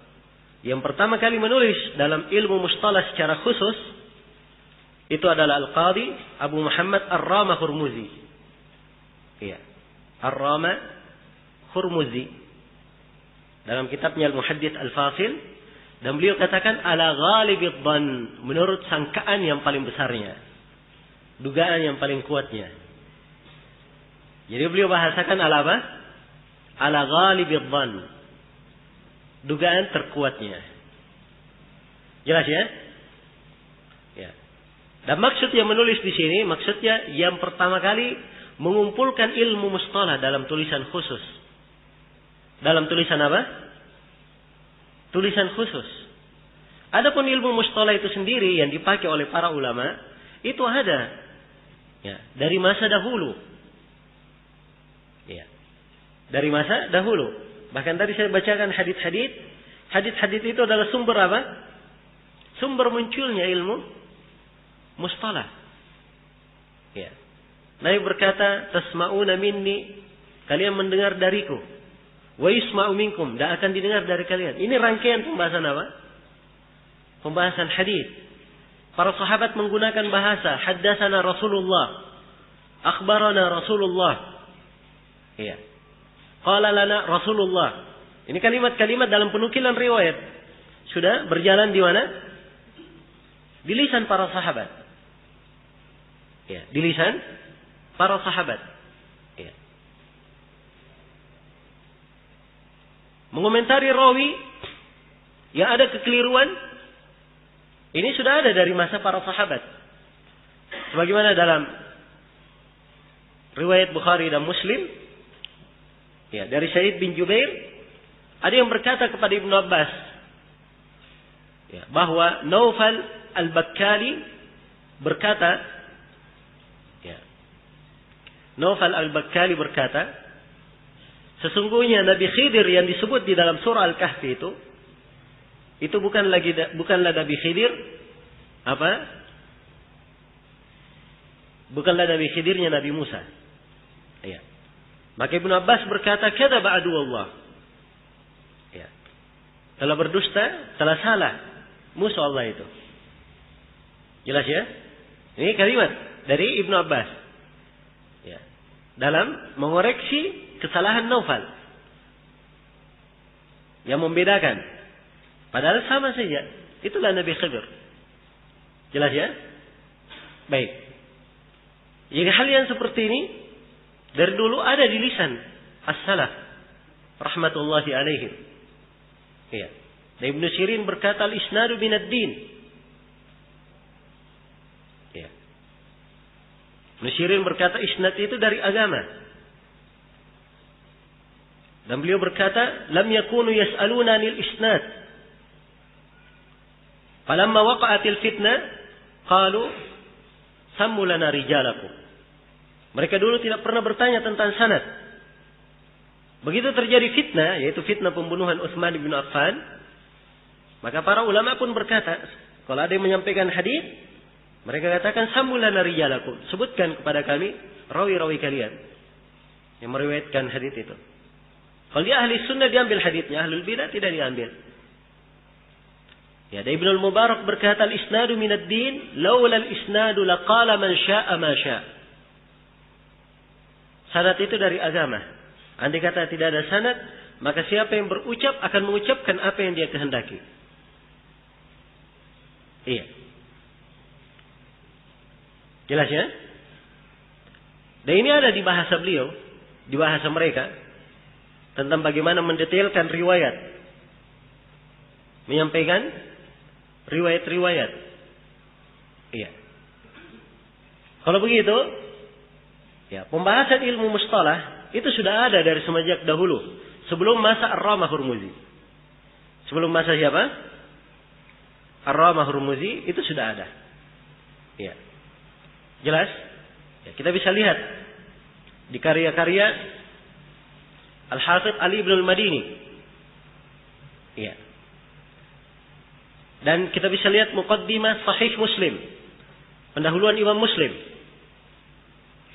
yang pertama kali menulis dalam ilmu mustalah secara khusus itu adalah Al-Qadhi Abu Muhammad Ar-Rama Hurmuzi. Iya. Ar-Rama Hurmuzi. Dalam kitabnya Al-Muhaddits Al-Fasil, dan beliau katakan ala ghalibid dhann, menurut sangkaan yang paling besarnya. Dugaan yang paling kuatnya. Jadi beliau bahasakan ala apa? Ala ghalibid dhann. Dugaan terkuatnya. Jelas ya? Ya. Dan maksud yang menulis di sini, maksudnya yang pertama kali mengumpulkan ilmu mustalah dalam tulisan khusus. Dalam tulisan apa? Tulisan khusus. Adapun ilmu mustalah itu sendiri yang dipakai oleh para ulama, itu ada ya, dari masa dahulu. Ya. Dari masa dahulu. Bahkan tadi saya bacakan hadits-hadits. Hadits-hadits itu adalah sumber apa? Sumber munculnya ilmu mustalah. Ya. Nabi berkata, tasma'una minni, kalian mendengar dariku. Wa yusma'u minkum, dan akan didengar dari kalian. Ini rangkaian pembahasan apa? Pembahasan hadits. Para sahabat menggunakan bahasa haddatsana Rasulullah, akhbarana Rasulullah. Iya. Qala lana Rasulullah. Ini kalimat-kalimat dalam penukilan riwayat sudah berjalan di mana? Di lisan para sahabat. Ya, di lisan para sahabat. Ya. Mengomentari rawi yang ada kekeliruan, ini sudah ada dari masa para sahabat. Sebagaimana dalam riwayat Bukhari dan Muslim, ya, dari Sa'id bin Jubair, ada yang berkata kepada Ibnu Abbas, ya, bahwa Naufal al-Bakkali berkata, ya, Naufal al-Bakkali berkata, sesungguhnya Nabi Khidir yang disebut di dalam surah Al-Kahfi itu bukanlah Nabi Khidir apa? Bukanlah Nabi Khidirnya Nabi Musa. Ya. Maka Ibnu Abbas berkata, kadzaba aduwallah. Ya. Telah berdusta, telah salah musuh Allah itu. Jelas ya? Ini kalimat dari Ibnu Abbas. Ya. Dalam mengoreksi kesalahan Naufal. Yang membedakan Padahal sama saja. Itulah Nabi Khidir. Jelas ya? Baik. Jadi hal yang seperti ini dari dulu ada di lisan as-salaf rahmatullahi alaihim. Iya. Dan Ibnu Sirin berkata al-isnadu minad din. Iya. Ibnu Sirin berkata isnad itu dari agama. Dan beliau berkata, lam yakunu yas'aluna anil isnad. Falamma waqa'atil fitnah, qalu sammu lana rijalakum. Mereka dulu tidak pernah bertanya tentang sanad. Begitu terjadi fitnah, yaitu fitnah pembunuhan Utsman bin Affan, maka para ulama pun berkata, kalau ada yang menyampaikan hadis, mereka katakan sammu lana rijalakum. Sebutkan kepada kami rawi-rawi kalian yang meriwayatkan hadis itu. Kalau dia ahli sunnah diambil hadisnya, ahlul bidah tidak diambil. Ya, dari Ibnu Mubarak berkata al-isnadu minad din, laula al-isnadu laqala man syaa ma syaa. Sanad itu dari agama. Andai kata tidak ada sanad, maka siapa yang berucap akan mengucapkan apa yang dia kehendaki. Iya. Jelas ya? Dan ini ada di bahasa beliau, di bahasa mereka, tentang bagaimana mendetailkan riwayat. Menyampaikan riwayat-riwayat. Iya. Kalau begitu, ya, pembahasan ilmu mustalah itu sudah ada dari semenjak dahulu, sebelum masa Ar-Ramah Hurmuzi. Sebelum masa siapa? Ar-Ramah Hurmuzi itu sudah ada. Iya. Jelas? Ya, kita bisa lihat di karya-karya Al-Hafidh Ali bin Al-Madini. Iya. Dan kita bisa lihat Muqaddimah Sahih Muslim. Pendahuluan Imam Muslim.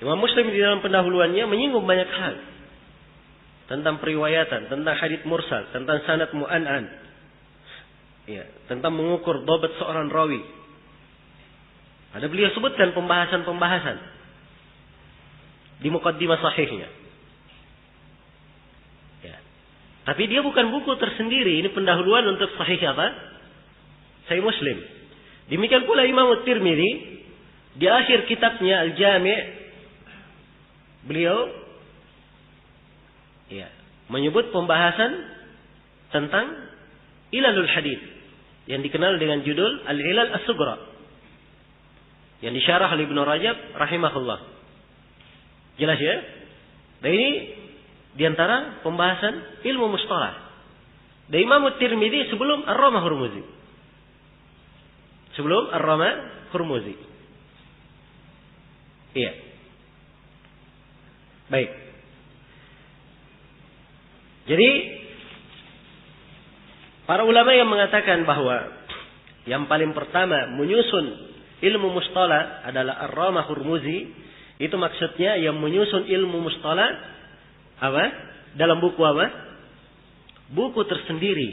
Imam Muslim di dalam pendahuluannya menyinggung banyak hal. Tentang periwayatan, tentang hadits mursal, tentang sanad mu'an'an. Ya, tentang mengukur dhabat seorang rawi. Ada beliau sebutkan pembahasan-pembahasan di Muqaddimah Sahihnya. Ya. Tapi dia bukan buku tersendiri. Ini pendahuluan untuk Sahih apa? Sahih Muslim. Demikian pula Imam At-Tirmidzi di akhir kitabnya Al-Jami' beliau ya, menyebut pembahasan tentang Ilalul Hadits yang dikenal dengan judul Al-Ilal As-Sughra yang disyarah oleh Ibnu Rajab rahimahullah. Jelas ya? Dan ini diantara pembahasan ilmu mustalah. Dan Imam At-Tirmidzi sebelum Ar-Ramah Hurmuzi. Sebelum Ar-Ramah Hurmuzi. Iya. Baik. Jadi para ulama yang mengatakan bahwa yang paling pertama menyusun ilmu mustalah adalah Ar-Ramah Hurmuzi, itu maksudnya yang menyusun ilmu mustalah apa? Dalam buku apa? Buku tersendiri.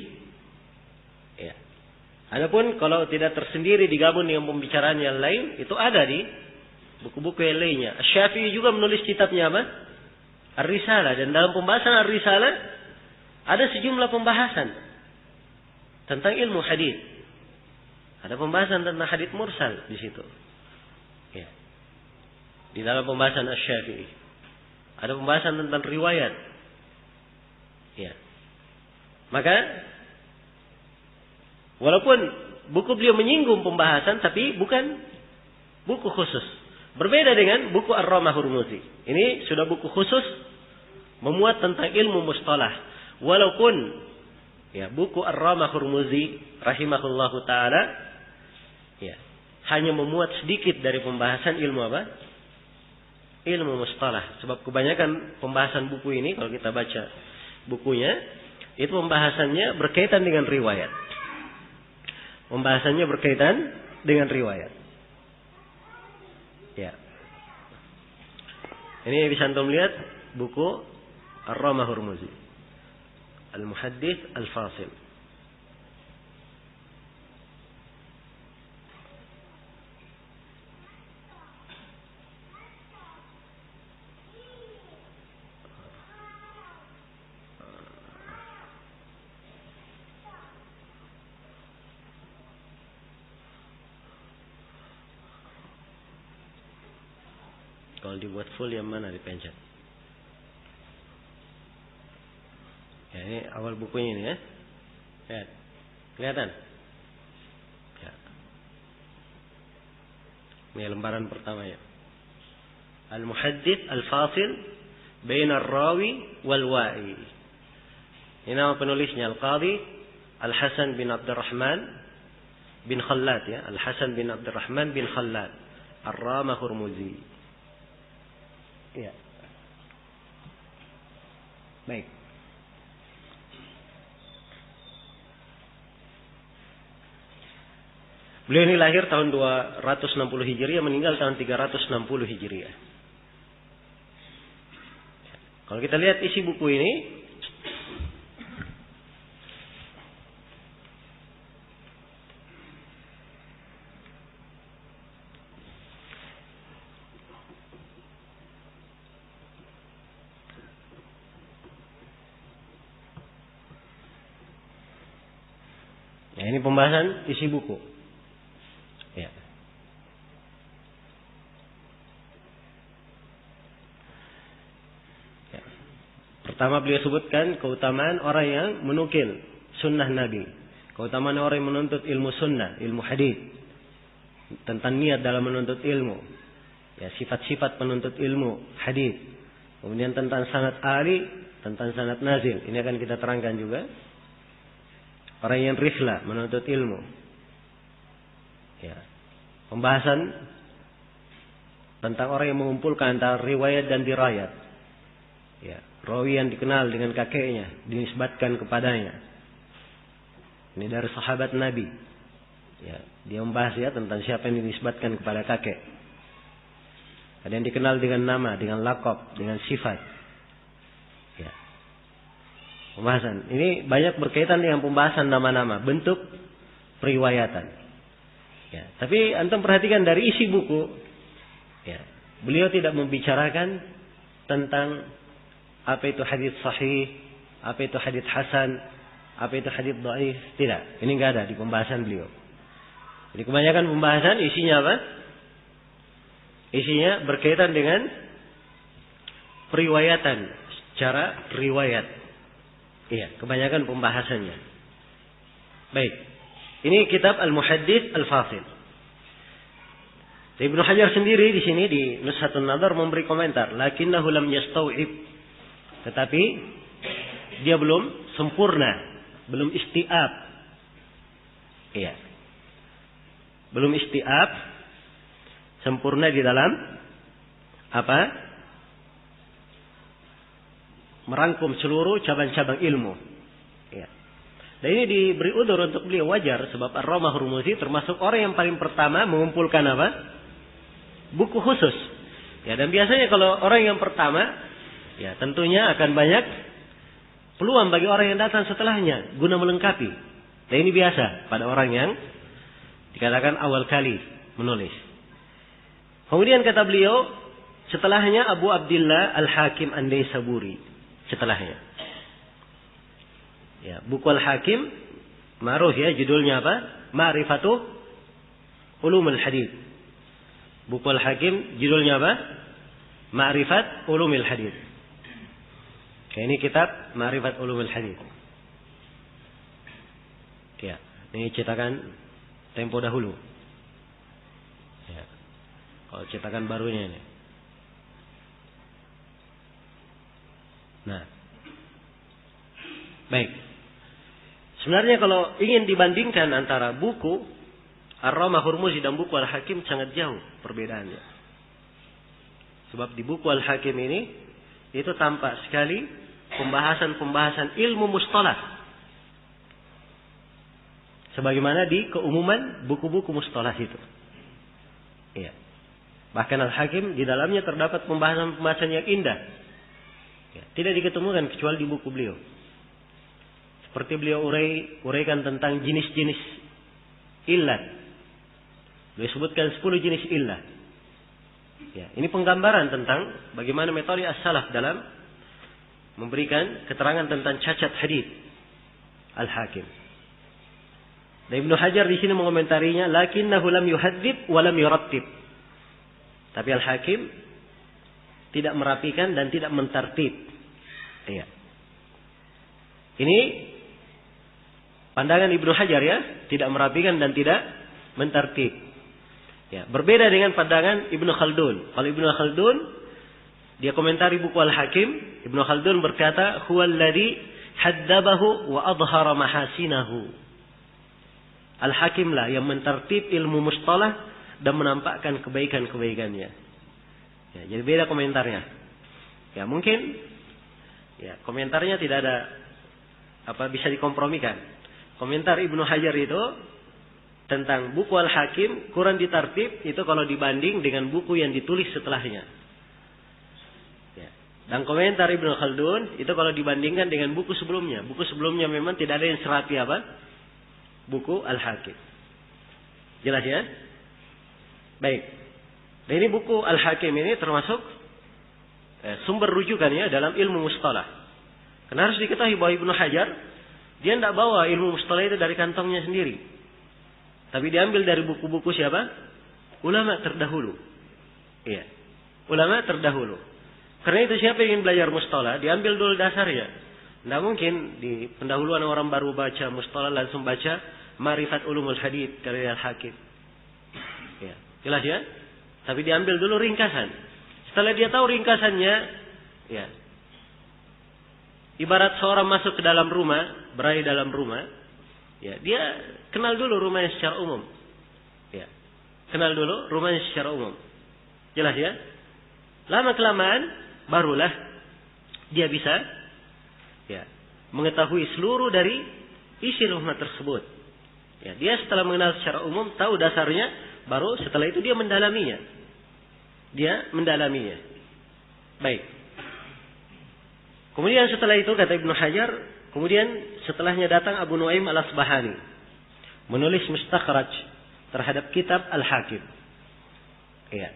Ya. Adapun kalau tidak tersendiri digabung dengan pembicaraan yang lain, itu ada di buku-buku yang lainnya. Asy-Syafi'i juga menulis kitabnya apa? Ar-Risalah, dan dalam pembahasan Ar-Risalah ada sejumlah pembahasan tentang ilmu hadis. Ada pembahasan tentang hadis mursal di situ. Ya. Di dalam pembahasan Asy-Syafi'i ada pembahasan tentang riwayat. Ya. Maka walaupun buku beliau menyinggung pembahasan, tapi bukan buku khusus. Berbeda dengan buku Ar-Ramah Hurmuzi. Ini sudah buku khusus memuat tentang ilmu mustalah. Walaupun ya, buku Ar-Ramah Hurmuzi rahimahullahu taala ya, hanya memuat sedikit dari pembahasan ilmu apa? Ilmu mustalah. Sebab kebanyakan pembahasan buku ini kalau kita baca bukunya, itu pembahasannya berkaitan dengan riwayat. Pembahasannya berkaitan dengan riwayat. Ya. Ini bisa antum lihat buku Ar-Ramah Hurmuzi. Al-Muhaddits Al-Fasil. Kalau dibuat full yang mana dipencet? Ya, ini awal bukunya ini ya. Lihat. Kelihatan? Ya. Ini lembaran pertama ya. Al-Muhaddits Al-Fasil Bain Ar-Rawi Wal-Wa'i. Ini nama penulisnya Al-Qadhi Al-Hasan bin Abdurrahman bin Khallad ya. Al-Hasan bin Abdurrahman bin Khallad Ar-Rama Hurmuzi. Ya. Baik. Beliau ini lahir tahun 260 Hijriah, meninggal tahun 360 Hijriah. Kalau kita lihat isi buku ini, ya ini pembahasan isi buku. Ya. Ya. Pertama beliau sebutkan keutamaan orang yang menukil sunnah Nabi. Keutamaan orang yang menuntut ilmu sunnah, ilmu hadits. Tentang niat dalam menuntut ilmu. Ya, sifat-sifat penuntut ilmu hadits. Kemudian tentang sanad ali, tentang sanad nazil. Ini akan kita terangkan juga. Orang yang rihlah menuntut ilmu. Ya. Pembahasan tentang orang yang mengumpulkan antara riwayat dan dirayat. Ya, rawi yang dikenal dengan kakeknya, dinisbatkan kepadanya. Ini dari sahabat Nabi. Ya, dia membahas ya tentang siapa yang dinisbatkan kepada kakek. Ada yang dikenal dengan nama, dengan laqab, dengan sifat. Ya. Pembahasan ini banyak berkaitan dengan pembahasan nama-nama, bentuk periwayatan. Ya, tapi antum perhatikan dari isi buku, ya, beliau tidak membicarakan tentang apa itu hadits sahih, apa itu hadits hasan, apa itu hadits dhaif, tidak. Ini enggak ada di pembahasan beliau. Jadi kebanyakan pembahasan isinya apa? Isinya berkaitan dengan periwayatan, secara riwayat. Iya, kebanyakan pembahasannya. Baik. Ini kitab Al-Muhaddits Al-Fasil. Ibnu Hajar sendiri di sini di Nuzhatun Nadhar memberi komentar, lakinnahu lam yastau'ib. Tetapi dia belum sempurna, belum isti'ab. Iya. Belum isti'ab sempurna di dalam apa? Merangkum seluruh cabang-cabang ilmu. Iya. Dan ini diberi udzur untuk beliau, wajar, sebab Ar-Rama Hurmuzi termasuk orang yang paling pertama mengumpulkan apa? Buku khusus. Ya, dan biasanya kalau orang yang pertama, ya tentunya akan banyak peluang bagi orang yang datang setelahnya guna melengkapi. Dan ini biasa pada orang yang dikatakan awal kali menulis. Kemudian kata beliau, setelahnya Abu Abdillah Al-Hakim An-Naisaburi. Setelahnya. Ya, buku Al-Hakim ma'ruf ya, judulnya apa? Ma'rifatu Ulumul Hadits. Buku Al-Hakim judulnya apa? Ma'rifat Ulumul Hadits. Ini kitab Ma'rifat Ulumul Hadits. Ya, ini cetakan tempo dahulu. Ya. Kalau cetakan barunya ini. Nah. Baik. Sebenarnya kalau ingin dibandingkan antara buku Ar-Rama Hurmuzi dan buku Al-Hakim sangat jauh perbedaannya. Sebab di buku Al-Hakim ini itu tampak sekali pembahasan-pembahasan ilmu mustalah. Sebagaimana di keumuman buku-buku mustalah itu. Iya. Bahkan Al-Hakim di dalamnya terdapat pembahasan-pembahasan yang indah. Ya, tidak diketemukan kecuali di buku beliau. Seperti beliau uraikan tentang jenis-jenis illat. Beliau sebutkan 10 jenis illat. Ya, ini penggambaran tentang bagaimana metode as-salaf dalam memberikan keterangan tentang cacat hadits Al-Hakim. Dan Ibnu Hajar di sini mengomentarinya, lakinnahu lam yuhadzib wa lam yurattib. Tapi Al-Hakim tidak merapikan dan tidak mentertib. Iya. Ini pandangan Ibnu Hajar ya, tidak merapikan dan tidak mentertib. Ya, berbeda dengan pandangan Ibnu Khaldun. Kalau Ibnu Khaldun dia komentari buku Al-Hakim, Ibnu Khaldun berkata, "Huwallazi haddabahu wa adhara mahasinahu." Al-Hakim lah yang mentertib ilmu mustalah dan menampakkan kebaikan-kebaikannya. Ya, jadi beda komentarnya. Ya, mungkin ya, komentarnya tidak ada bisa dikompromikan. Komentar Ibnu Hajar itu tentang buku Al-Hakim kurang ditertib itu kalau dibanding dengan buku yang ditulis setelahnya. Ya. Dan komentar Ibnu Khaldun itu kalau dibandingkan dengan buku sebelumnya. Buku sebelumnya memang tidak ada yang serapi buku Al-Hakim. Jelas ya? Baik. Dan ini buku Al-Hakim ini termasuk sumber rujukannya dalam ilmu mustalah. Karena harus diketahui bahwa Ibnu Hajar dia tidak bawa ilmu mustalah itu dari kantongnya sendiri. Tapi diambil dari buku-buku siapa? Ulama terdahulu. Iya. Ulama terdahulu. Karena itu siapa yang ingin belajar mustalah, diambil dulu dasarnya. Tidak mungkin di pendahuluan orang baru baca mustalah langsung baca Ma'rifat Ulumul Hadits karya Al-Hakim. Ya. Jelas ya? Tapi diambil dulu ringkasan. Setelah dia tahu ringkasannya, ya. Ibarat seorang masuk ke dalam rumah, berada di dalam rumah, ya, dia kenal dulu rumahnya secara umum. Ya. Kenal dulu rumahnya secara umum. Jelas ya? Lama kelamaan barulah dia bisa ya, mengetahui seluruh dari isi rumah tersebut. Ya, dia setelah mengenal secara umum, tahu dasarnya, baru setelah itu dia mendalaminya. Baik. Kemudian setelah itu kata Ibnu Hajar, kemudian setelahnya datang Abu Nuaim Al-Asbahani menulis mustakhraj terhadap kitab Al-Hakim. Iya.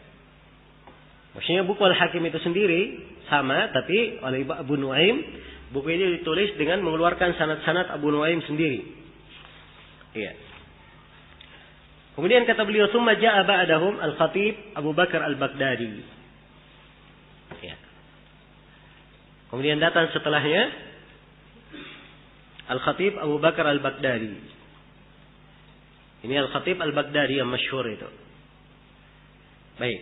Maksudnya buku Al-Hakim itu sendiri sama, tapi oleh Abu Nuaim buku ini ditulis dengan mengeluarkan sanad-sanad Abu Nuaim sendiri. Iya. Kemudian kata beliau, "Tsumma jaa'a ba'dahum Al-Khatib Abu Bakar Al-Baghdadi." Ya. Kemudian datang setelahnya Al-Khatib Abu Bakar Al-Baghdadi. Ini Al-Khatib Al-Baghdadi yang masyhur itu. Baik.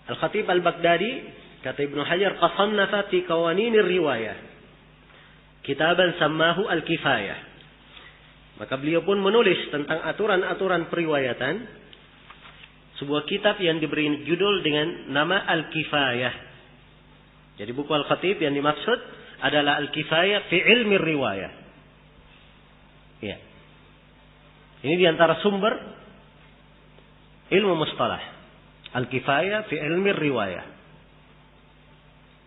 Al-Khatib Al-Baghdadi kata Ibnu Hajar, "Qasannafa fi qawaninir riwayah kitaban sammahu Al-Kifayah." Maka beliau pun menulis tentang aturan-aturan periwayatan sebuah kitab yang diberi judul dengan nama Al-Kifayah. Jadi buku Al-Khatib yang dimaksud adalah Al-Kifayah fi ilmi riwayah. Ya. Ini diantara sumber ilmu mustalah. Al-Kifayah fi ilmi riwayah.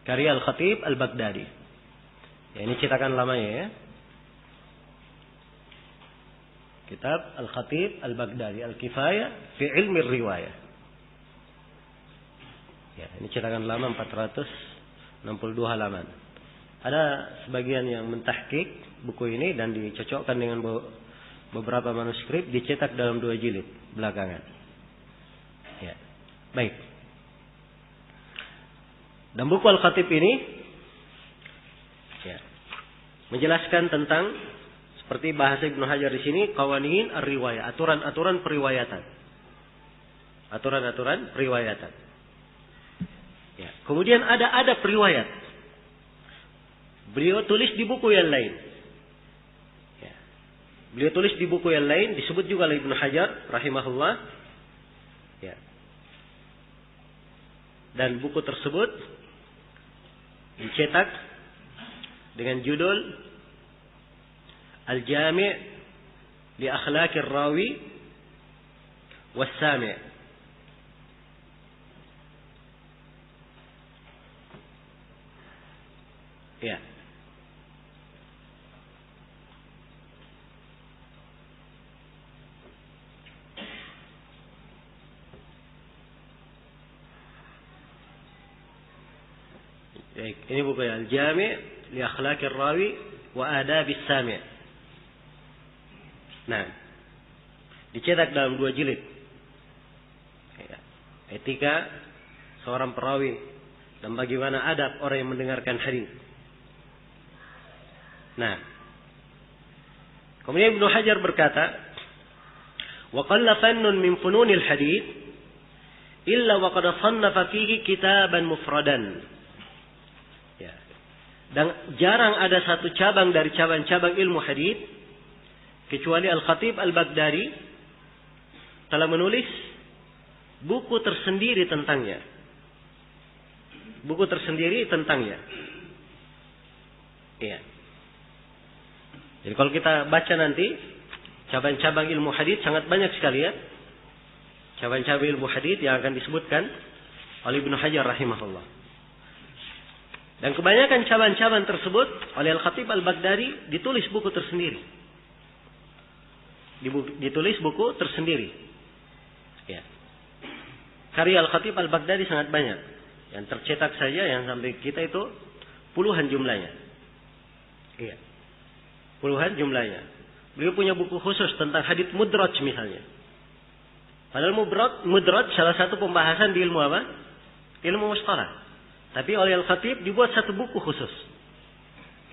Karya Al-Khatib Al-Baghdadi. Ya, ini cetakan lamanya ya. Kitab Al-Khatib Al-Baghdadi, Al-Kifayah fi ilmi riwayah. Ya, ini cetakan lama 462 halaman. Ada sebagian yang mentahqiq buku ini dan dicocokkan dengan beberapa manuskrip, dicetak dalam 2 jilid belakangan. Ya. Baik. Dan buku Al-Khatib ini ya, menjelaskan tentang seperti bahasa Ibnu Hajar di sini, qawanin ar-riwayah, aturan-aturan periwayatan. Aturan-aturan periwayatan. Ya. Kemudian ada periwayat. Beliau tulis di buku yang lain. Ya. Beliau tulis di buku yang lain, disebut juga oleh Ibnu Hajar rahimahullah. Ya. Dan buku tersebut dicetak dengan judul Al-Jami' li Akhlaqir Rawi Was-Sami'. Ya. Ini buku Al-Jami' li Akhlaqir Rawi wa Adabis Sami'. Nah, Dicetak dalam 2 jilid. Ya. Etika seorang perawi dan bagaimana adab orang yang mendengarkan hadis. Nah, kemudian Ibnu Hajar berkata, "Wa qalla fannun min fununil hadits illa wa qad sannafa fihi kitaban mufradan." Ya. Dan jarang ada satu cabang dari cabang-cabang ilmu hadis kecuali Al-Khatib Al-Baghdadi telah menulis buku tersendiri tentangnya. Buku tersendiri tentangnya. Iya. Jadi kalau kita baca nanti cabang-cabang ilmu hadis sangat banyak sekali ya. Cabang-cabang ilmu hadis yang akan disebutkan oleh Ibnu Hajar rahimahullah. Dan kebanyakan cabang-cabang tersebut oleh Al-Khatib Al-Baghdadi ditulis buku tersendiri. Ditulis buku tersendiri. Ya. Karya Al-Khatib Al-Baghdadi sangat banyak. Yang tercetak saja yang sampai kita itu puluhan jumlahnya. Iya. Puluhan jumlahnya. Beliau punya buku khusus tentang hadits mudraj misalnya. Padahal mudraj salah satu pembahasan di ilmu apa? Ilmu mustalah. Tapi oleh Al-Khatib dibuat satu buku khusus.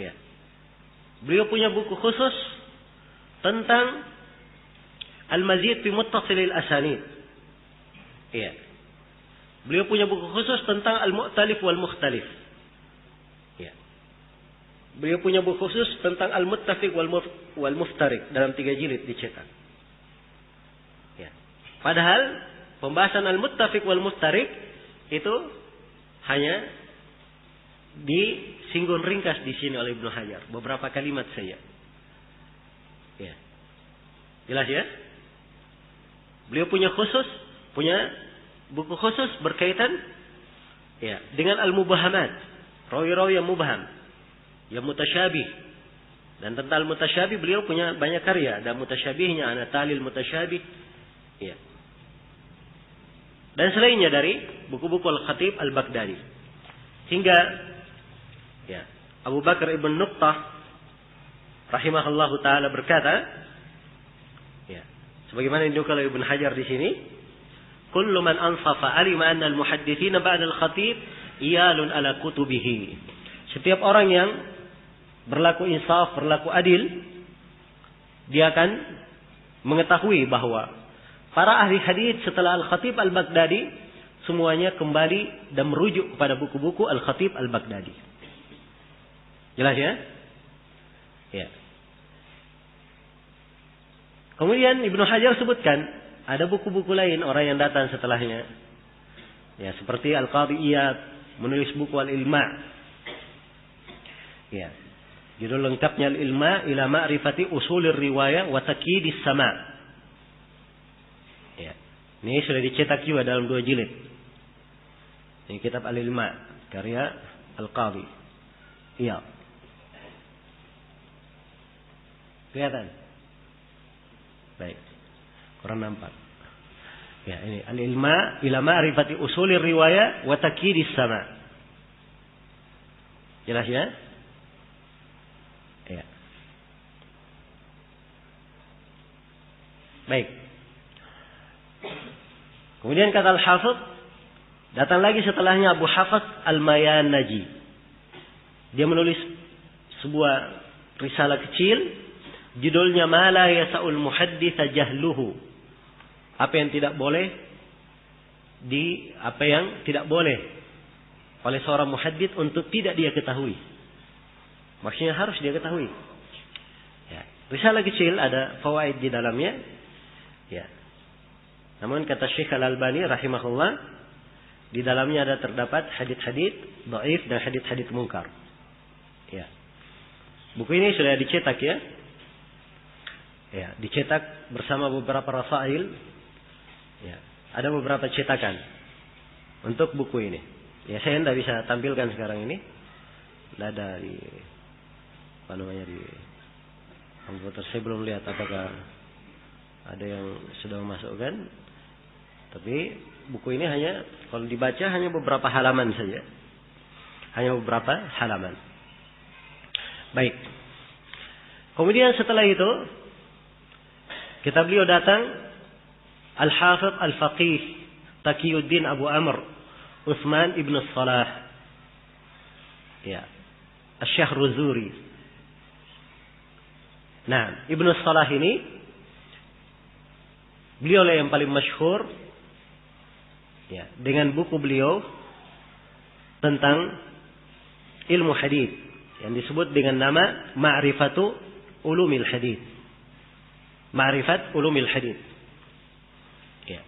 Ya. Beliau punya buku khusus tentang Al-Mazid fi Muttasilil Asanid. Ya. Beliau punya buku khusus tentang Al-Mu'talif wal Mukhtalif. Ya. Beliau punya buku khusus tentang Al-Muttafiq wal Muftarik dalam 3 jilid dicetak. Ya. Padahal pembahasan Al-Muttafiq wal Muftarik itu hanya disinggung ringkas di sini oleh Ibnu Hajar, beberapa kalimat saja. Ya. Jelas ya? Beliau punya buku khusus berkaitan ya dengan al-mubahamat, rawi-rawi yang mubaham, yang mutasyabih. Dan tentang al-mutasyabih beliau punya banyak karya, dan mutasyabihnya Anatalil Mutasyabih. Ya. Dan selainnya dari buku-buku Al-Khatib Al-Baghdadi. Hingga ya, Abu Bakar Ibn Nuqtah rahimahullahu taala berkata, ya, sebagaimana dinukil oleh Ibn Hajar di sini, kullu man ansafa alima anna al-muhadditsina ba'da al-khatib iyalun ala kutubihi. Setiap orang yang berlaku insaf, berlaku adil, dia akan mengetahui bahwa para ahli hadis setelah Al-Khatib Al-Baghdadi semuanya kembali dan merujuk kepada buku-buku Al-Khatib Al-Baghdadi. Jelas ya? Ya. Kemudian Ibnu Hajar sebutkan ada buku-buku lain orang yang datang setelahnya. Ya, seperti Al-Qadhi Iyad menulis buku Al-Ilma. Ya. Judul lengkapnya Al-Ilma ila ma'rifati usulir riwayah wa takyidis sama'. Ya. Ini sudah dicetak juga dalam 2 jilid. Ini kitab Al-Ilma karya Al-Qadhi Iyad. Kelihatan? Baik. Kurang nampak. Ya, ini Al-Ilma ila ma'rifati usulir riwayah wa takyidis sama'. Jelas ya? Ya. Baik. Kemudian kata Al-Hafidh, datang lagi setelahnya Abu Hafs Al-Mayanaji. Dia menulis sebuah risalah kecil, judulnya Ma la yasa'ul muhadditsa jahluhu. Apa yang tidak boleh oleh seorang muhaddits untuk tidak dia ketahui. Maksudnya harus dia ketahui. Ya. Risalah kecil ada fawaid di dalamnya. Ya. Namun kata Syekh Al-Albani rahimahullah, di dalamnya ada terdapat hadits-hadits dhaif dan hadits-hadits munkar. Ya. Buku ini sudah dicetak ya. Ya, dicetak bersama beberapa rasail. Ya. Ada beberapa cetakan untuk buku ini. Ya, saya tidak bisa tampilkan sekarang ini. Tidak ada di di komputer. Saya belum lihat apakah ada yang sudah memasukkan. Tapi buku ini hanya kalau dibaca hanya beberapa halaman saja. Hanya beberapa halaman. Baik. Kemudian setelah itu beliau datang Al-Hafidh Al-Faqih Taqiyuddin Abu Amr Utsman ibn Salah. Ya. Asy-Syahruzuri. Nah, Ibn Salah ini beliau yang paling masyhur ya, dengan buku beliau tentang ilmu hadits yang disebut dengan nama Ma'rifatu Ulumil Hadits. Ma'rifat Ulumil Hadits. Ya.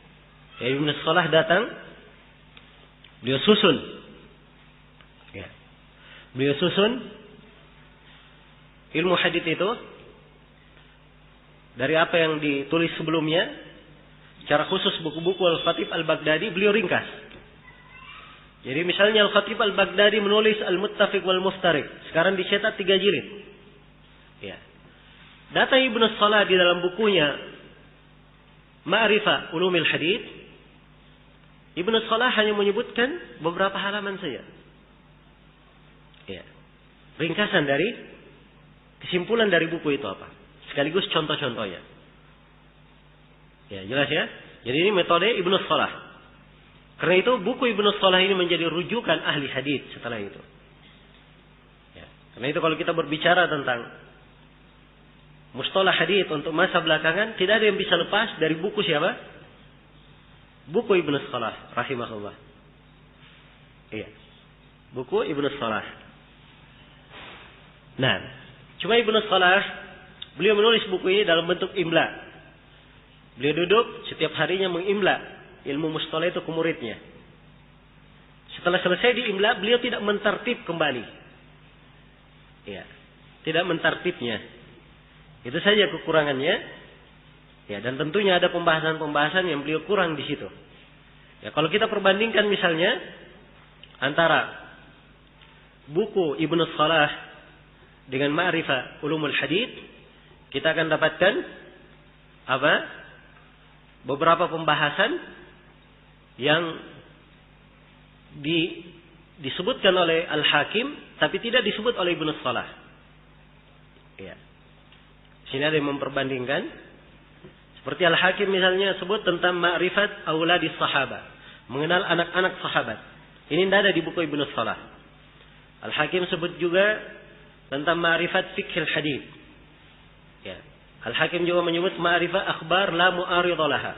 Ibn Salah datang, beliau susun. Ya. Beliau susun ilmu hadits itu dari apa yang ditulis sebelumnya, secara khusus buku-buku Al-Khatib Al-Baghdadi beliau ringkas. Jadi misalnya Al-Khatib Al-Baghdadi menulis Al-Muttafiq wal-Muftariq, sekarang dicetak 3 jilid. Ya. Data Ibnu Salah di dalam bukunya Ma'rifah Ulumil Hadits, Ibnu Salah hanya menyebutkan beberapa halaman saja. Ya. Ringkasan dari kesimpulan dari buku itu apa? Sekaligus contoh-contohnya. Ya, jelas ya? Jadi ini metode Ibnu Salah. Karena itu buku Ibnu Salah ini menjadi rujukan ahli hadis setelah itu. Ya. Karena itu kalau kita berbicara tentang mustalah hadis untuk masa belakangan, tidak ada yang bisa lepas dari buku siapa? Buku Ibnu Salah rahimahullah. Iya. Buku Ibnu Salah. Nah, cuma Ibnu Salah beliau menulis buku ini dalam bentuk imla. Beliau duduk setiap harinya mengimla ilmu mustalah itu ke muridnya. Setelah selesai diimla, beliau tidak mentartib kembali. Ya, tidak mentartibnya. Itu saja kekurangannya. Ya, dan tentunya ada pembahasan-pembahasan yang beliau kurang di situ. Ya, kalau kita perbandingkan misalnya antara buku Ibnu Salah dengan Ma'rifah Ulumul Hadits, kita akan dapatkan apa? Beberapa pembahasan yang disebutkan oleh Al-Hakim tapi tidak disebut oleh Ibnu Salah. Ya. Sini ada yang memperbandingkan. Seperti Al-Hakim misalnya sebut tentang Ma'rifat Auladis Sahabat, mengenal anak-anak sahabat. Ini tidak ada di buku Ibnu Salah. Al-Hakim sebut juga tentang Ma'rifat Fiqhil Hadits. Ya. Al-Hakim juga menyebut Ma'rifat Akhbar La Mu'aridha Laha.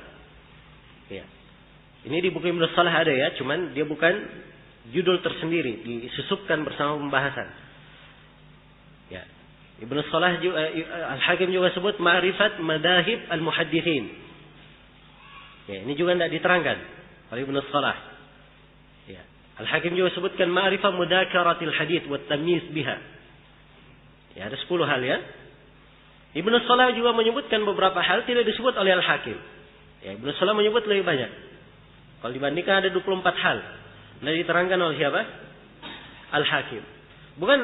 Ya. Ini di buku Ibnu Salah ada ya, cuman dia bukan judul tersendiri, disusupkan bersama pembahasan. Ya. Ibnu Salah juga, Al-Hakim juga sebut Ma'rifat Madahib Al-Muhaddithin. Ya, ini juga tidak diterangkan oleh Ibnu Salah. Ya. Al-Hakim juga sebutkan Ma'rifat Mudakaratil Hadits wa Tamyiz biha. Ya, ada 10 hal ya. Ibnu Salah juga menyebutkan beberapa hal tidak disebut oleh Al-Hakim. Ya, Ibnu Salah menyebut lebih banyak. Kalau dibandingkan ada 24 hal. Nah, diterangkan oleh siapa? Al-Hakim. Bukan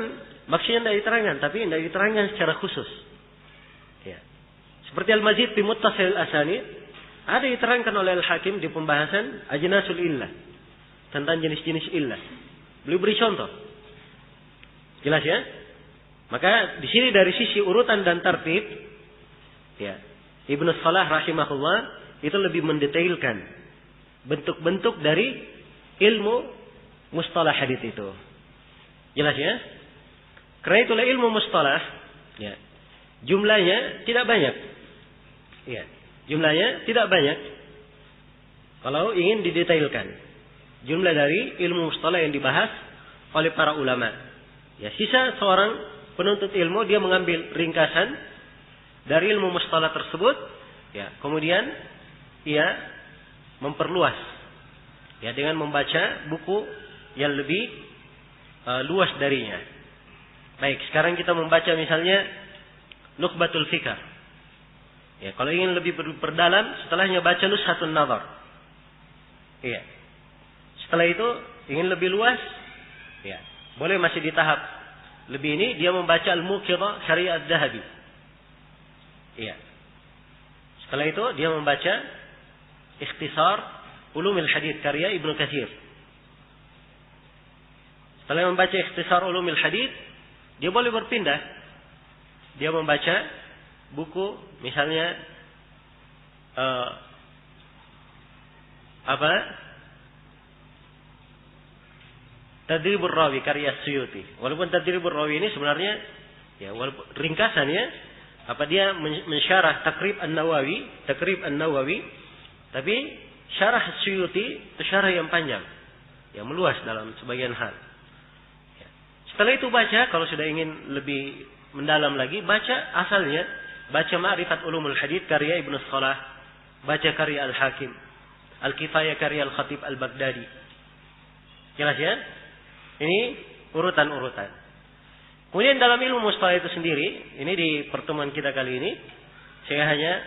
maksudnya tidak diterangkan, tapi tidak diterangkan secara khusus. Ya. Seperti Al-Majid fi Muttasil Al-Asanid, ada diterangkan oleh Al-Hakim di pembahasan Ajnasul Illah, tentang jenis-jenis illah. Beliau beri contoh. Jelas ya? Maka di sini dari sisi urutan dan tertib, ya, Ibnu Salah rahimahullah itu lebih mendetailkan bentuk-bentuk dari ilmu mustalah hadits itu. Jelas ya? Karena itulah ilmu mustalah, ya, jumlahnya tidak banyak. Ya, jumlahnya tidak banyak. Kalau ingin didetailkan, jumlah dari ilmu mustalah yang dibahas oleh para ulama. Ya, sisa seorang penuntut ilmu dia mengambil ringkasan dari ilmu mustalah tersebut, ya, kemudian ia memperluas, ya, dengan membaca buku yang lebih luas darinya. Baik, sekarang kita membaca misalnya Nukhbatul Fikr. Ya, kalau ingin lebih berdalam, setelahnya baca Nushatun Nazar. Iya. Setelah itu ingin lebih luas, ya, boleh masih di tahap lebih ini dia membaca Al-Muqidha Syariah Adz-Dzahabi. Iya. Setelah itu dia membaca Ikhtisar Ulumil Hadits karya Ibnu Katsir. Setelah membaca Ikhtisar Ulumil Hadits, dia boleh berpindah. Dia membaca buku misalnya apa? Tadribur Rawi karya Suyuti. Walaupun Tadribur Rawi ini sebenarnya ya walaupun ringkasannya apa dia mensyarah Takrib An-Nawawi, tapi syarah Suyuti itu syarah yang panjang, yang meluas dalam sebagian hal. Ya. Setelah itu baca, kalau sudah ingin lebih mendalam lagi, baca asalnya, baca Ma'rifat Ulumul Hadits karya Ibnu Shalah, baca karya Al-Hakim, Al-Kifayah karya Al-Khatib Al-Baghdadi. Jelas ya? Ini urutan-urutan. Kemudian dalam ilmu mustalah itu sendiri, ini di pertemuan kita kali ini, saya hanya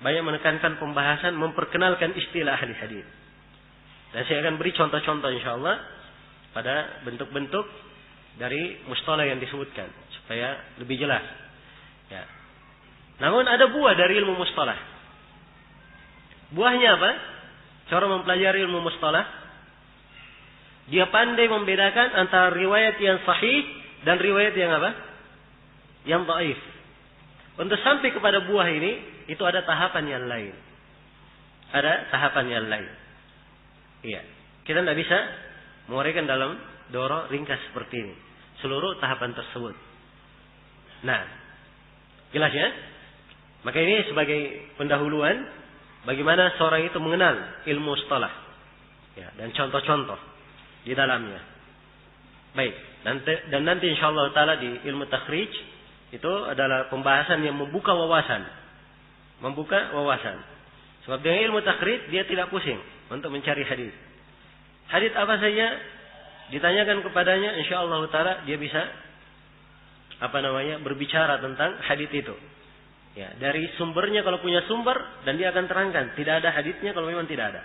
banyak menekankan pembahasan memperkenalkan istilah ahli hadis. Dan saya akan beri contoh-contoh insyaallah pada bentuk-bentuk dari mustalah yang disebutkan supaya lebih jelas. Ya. Namun ada buah dari ilmu mustalah. Buahnya apa? Cara mempelajari ilmu mustalah. Dia pandai membedakan antara riwayat yang sahih dan riwayat yang apa? Yang dhaif. Untuk sampai kepada buah ini, itu ada tahapan yang lain. Ada tahapan yang lain. Iya. Kita tidak bisa menguraikan dalam doro ringkas seperti ini. Seluruh tahapan tersebut. Nah, jelas ya? Maka ini sebagai pendahuluan, bagaimana seorang itu mengenal ilmu mustalah. Ya, dan contoh-contoh di dalamnya. Baik, dan nanti insyaallah taala di ilmu takhrij itu adalah pembahasan yang membuka wawasan. Sebab dengan ilmu takhrij dia tidak pusing untuk mencari hadis. Hadis apa saja ditanyakan kepadanya, insyaallah taala dia bisa berbicara tentang hadis itu. Ya, dari sumbernya kalau punya sumber, dan dia akan terangkan tidak ada hadisnya kalau memang tidak ada.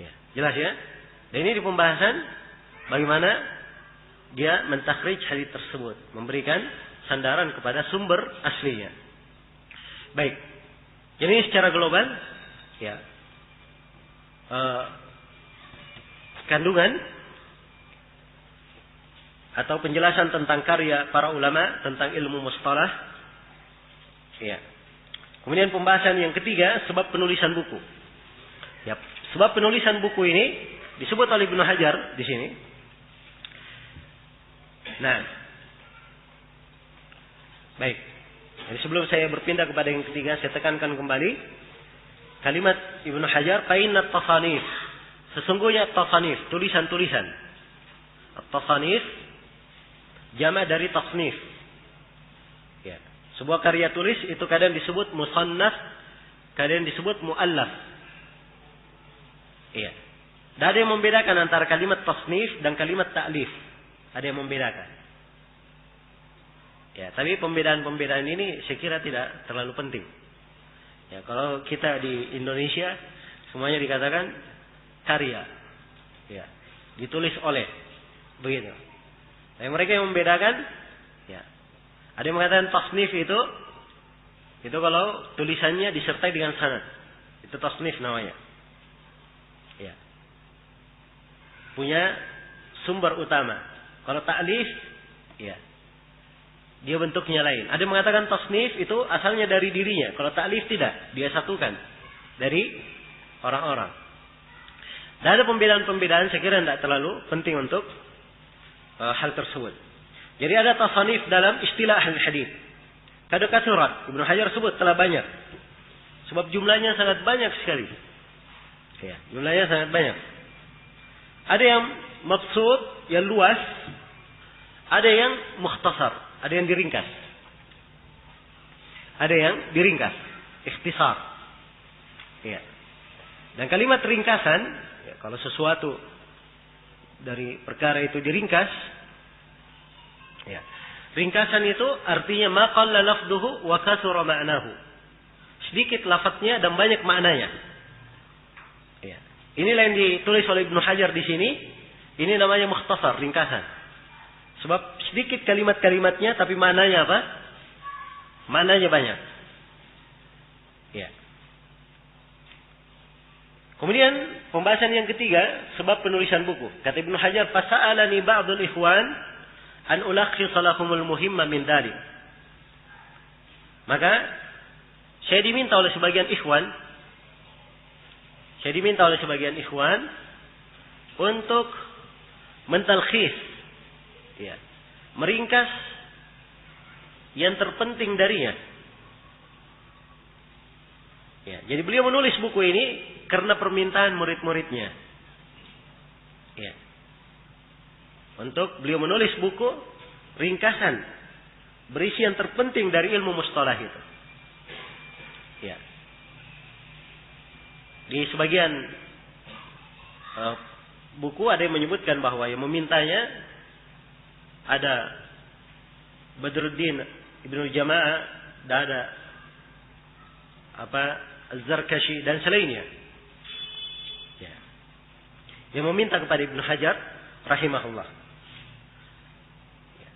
Ya, jelas ya? Dan ini di pembahasan bagaimana dia mentakhrij hadis tersebut, memberikan sandaran kepada sumber aslinya. Baik. Jadi secara global, ya, kandungan atau penjelasan tentang karya para ulama tentang ilmu mustalah. Ya. Kemudian pembahasan yang ketiga, sebab penulisan buku. Ya, sebab penulisan buku ini disebut oleh Ibnu Hajar di sini. Nah, baik. Jadi sebelum saya berpindah kepada yang ketiga, saya tekankan kembali kalimat Ibnu Hajar, "Fa'innat tasanif." Sesungguhnya tasanif, tulisan-tulisan. Tasanif jamak dari tasnif. Ya. Sebuah karya tulis itu kadang disebut musannaf, kadang disebut muallaf. Iya. Dan ada yang membedakan antara kalimat tasnif dan kalimat ta'lif. Ada yang membedakan. Ya, tapi pembedaan-pembedaan ini saya kira tidak terlalu penting. Ya, kalau kita di Indonesia semuanya dikatakan karya. Ya, ditulis oleh. Begitu. Tapi mereka yang membedakan, ya. Ada yang mengatakan tasnif itu kalau tulisannya disertai dengan sanad. Itu tasnif namanya. Ya. Punya sumber utama. Kalau ta'lif, ya, dia bentuknya lain. Ada yang mengatakan tasnif itu asalnya dari dirinya. Kalau ta'lif tidak, dia satukan dari orang-orang. Dan ada pembedaan-pembedaan saya kira tidak terlalu penting untuk hal tersebut. Jadi ada tasanif dalam istilah ahli hadis. Kada kasurat, Ibnu Hajar sebut telah banyak. Sebab jumlahnya sangat banyak sekali. Ya, jumlahnya sangat banyak. Ada yang maksud, yang luas. Ada yang mukhtasar, ada yang diringkas. Ada yang diringkas, ikhtisar. Ya. Dan kalimat ringkasan, ya, kalau sesuatu dari perkara itu diringkas, ya. Ringkasan itu artinya ma qalla lafduhu wa kathura ma'nahu. Sedikit lafadznya dan banyak maknanya. Ya. Inilah yang ditulis oleh Ibnu Hajar di sini. Ini namanya mukhtasar, ringkasan. Sebab sedikit kalimat-kalimatnya tapi maknanya apa? Maknanya banyak. Ya. Kemudian pembahasan yang ketiga, sebab penulisan buku. Kata Ibnu Hajar, "Fasa'alani ba'dul ikhwan an ulakhkhisa lahumul muhimma min dzalik." Maka saya diminta oleh sebagian ikhwan, Saya diminta oleh sebagian ikhwan untuk mentalkhis, ya, meringkas yang terpenting darinya. Ya, jadi beliau menulis buku ini karena permintaan murid-muridnya. Ya. Untuk beliau menulis buku ringkasan berisi yang terpenting dari ilmu mustalah itu. Ya. Di sebagian buku ada yang menyebutkan bahwa yang memintanya ada Badruddin Ibnu Jama'ah, dan ada Az-Zarkashi dan selainnya. Ya. Yang meminta kepada Ibnu Hajar rahimahullah. Ya.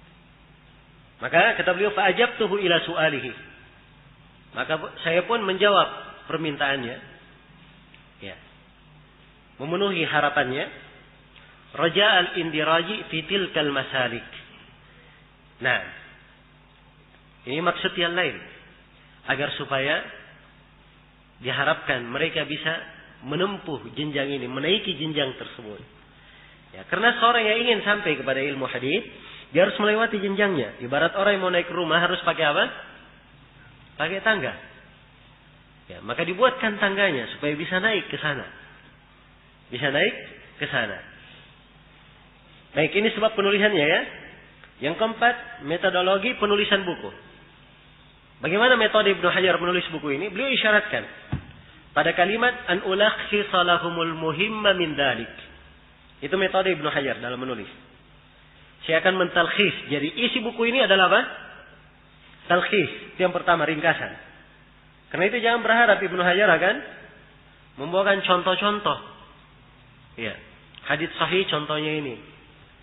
Maka kata beliau, fa'ajabtuhu ila su'alihi. Maka saya pun menjawab permintaannya. Ya. Memenuhi harapannya. Raja'al indiraji fi tilkal masalik. Nah, ini maksud yang lain. Agar supaya diharapkan mereka bisa menempuh jenjang ini, menaiki jenjang tersebut. Ya, karena seorang yang ingin sampai kepada ilmu hadis, dia harus melewati jenjangnya. Ibarat orang yang mau naik rumah harus pakai apa? Pakai tangga. Ya, maka dibuatkan tangganya supaya bisa naik ke sana. Bisa naik ke sana. Baik, ini sebab penulisannya ya. Yang keempat, metodologi penulisan buku. Bagaimana metode Ibnu Hajar menulis buku ini? Beliau isyaratkan pada kalimat an ulakhisa lahumul muhimma min dzalik. Itu metode Ibnu Hajar dalam menulis. Saya akan mentalkhis. Jadi isi buku ini adalah apa? Talkhis. Itu yang pertama, ringkasan. Karena itu jangan berharap Ibnu Hajar akan membawakan contoh-contoh. Ya. Hadits sahih contohnya ini.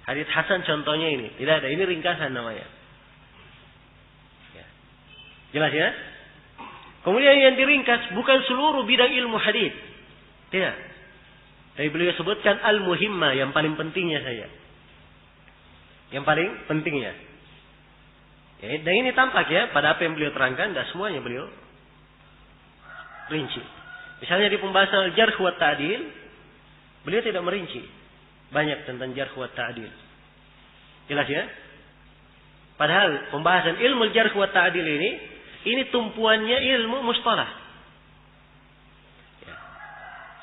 Hadits hasan contohnya ini. Tidak ada. Ini ringkasan namanya. Jelas ya? Kemudian yang diringkas bukan seluruh bidang ilmu hadis. Tidak. Tapi beliau sebutkan al-muhimma, yang paling pentingnya saja. Yang paling pentingnya. Ya, dan ini tampak ya pada apa yang beliau terangkan, dan semuanya beliau rinci. Misalnya di pembahasan al-jarh wa ta'dil, beliau tidak merinci banyak tentang jarh wa ta'dil. Jelas ya? Padahal pembahasan ilmu jarh wa ta'dil ini tumpuannya ilmu mustalah. Ya.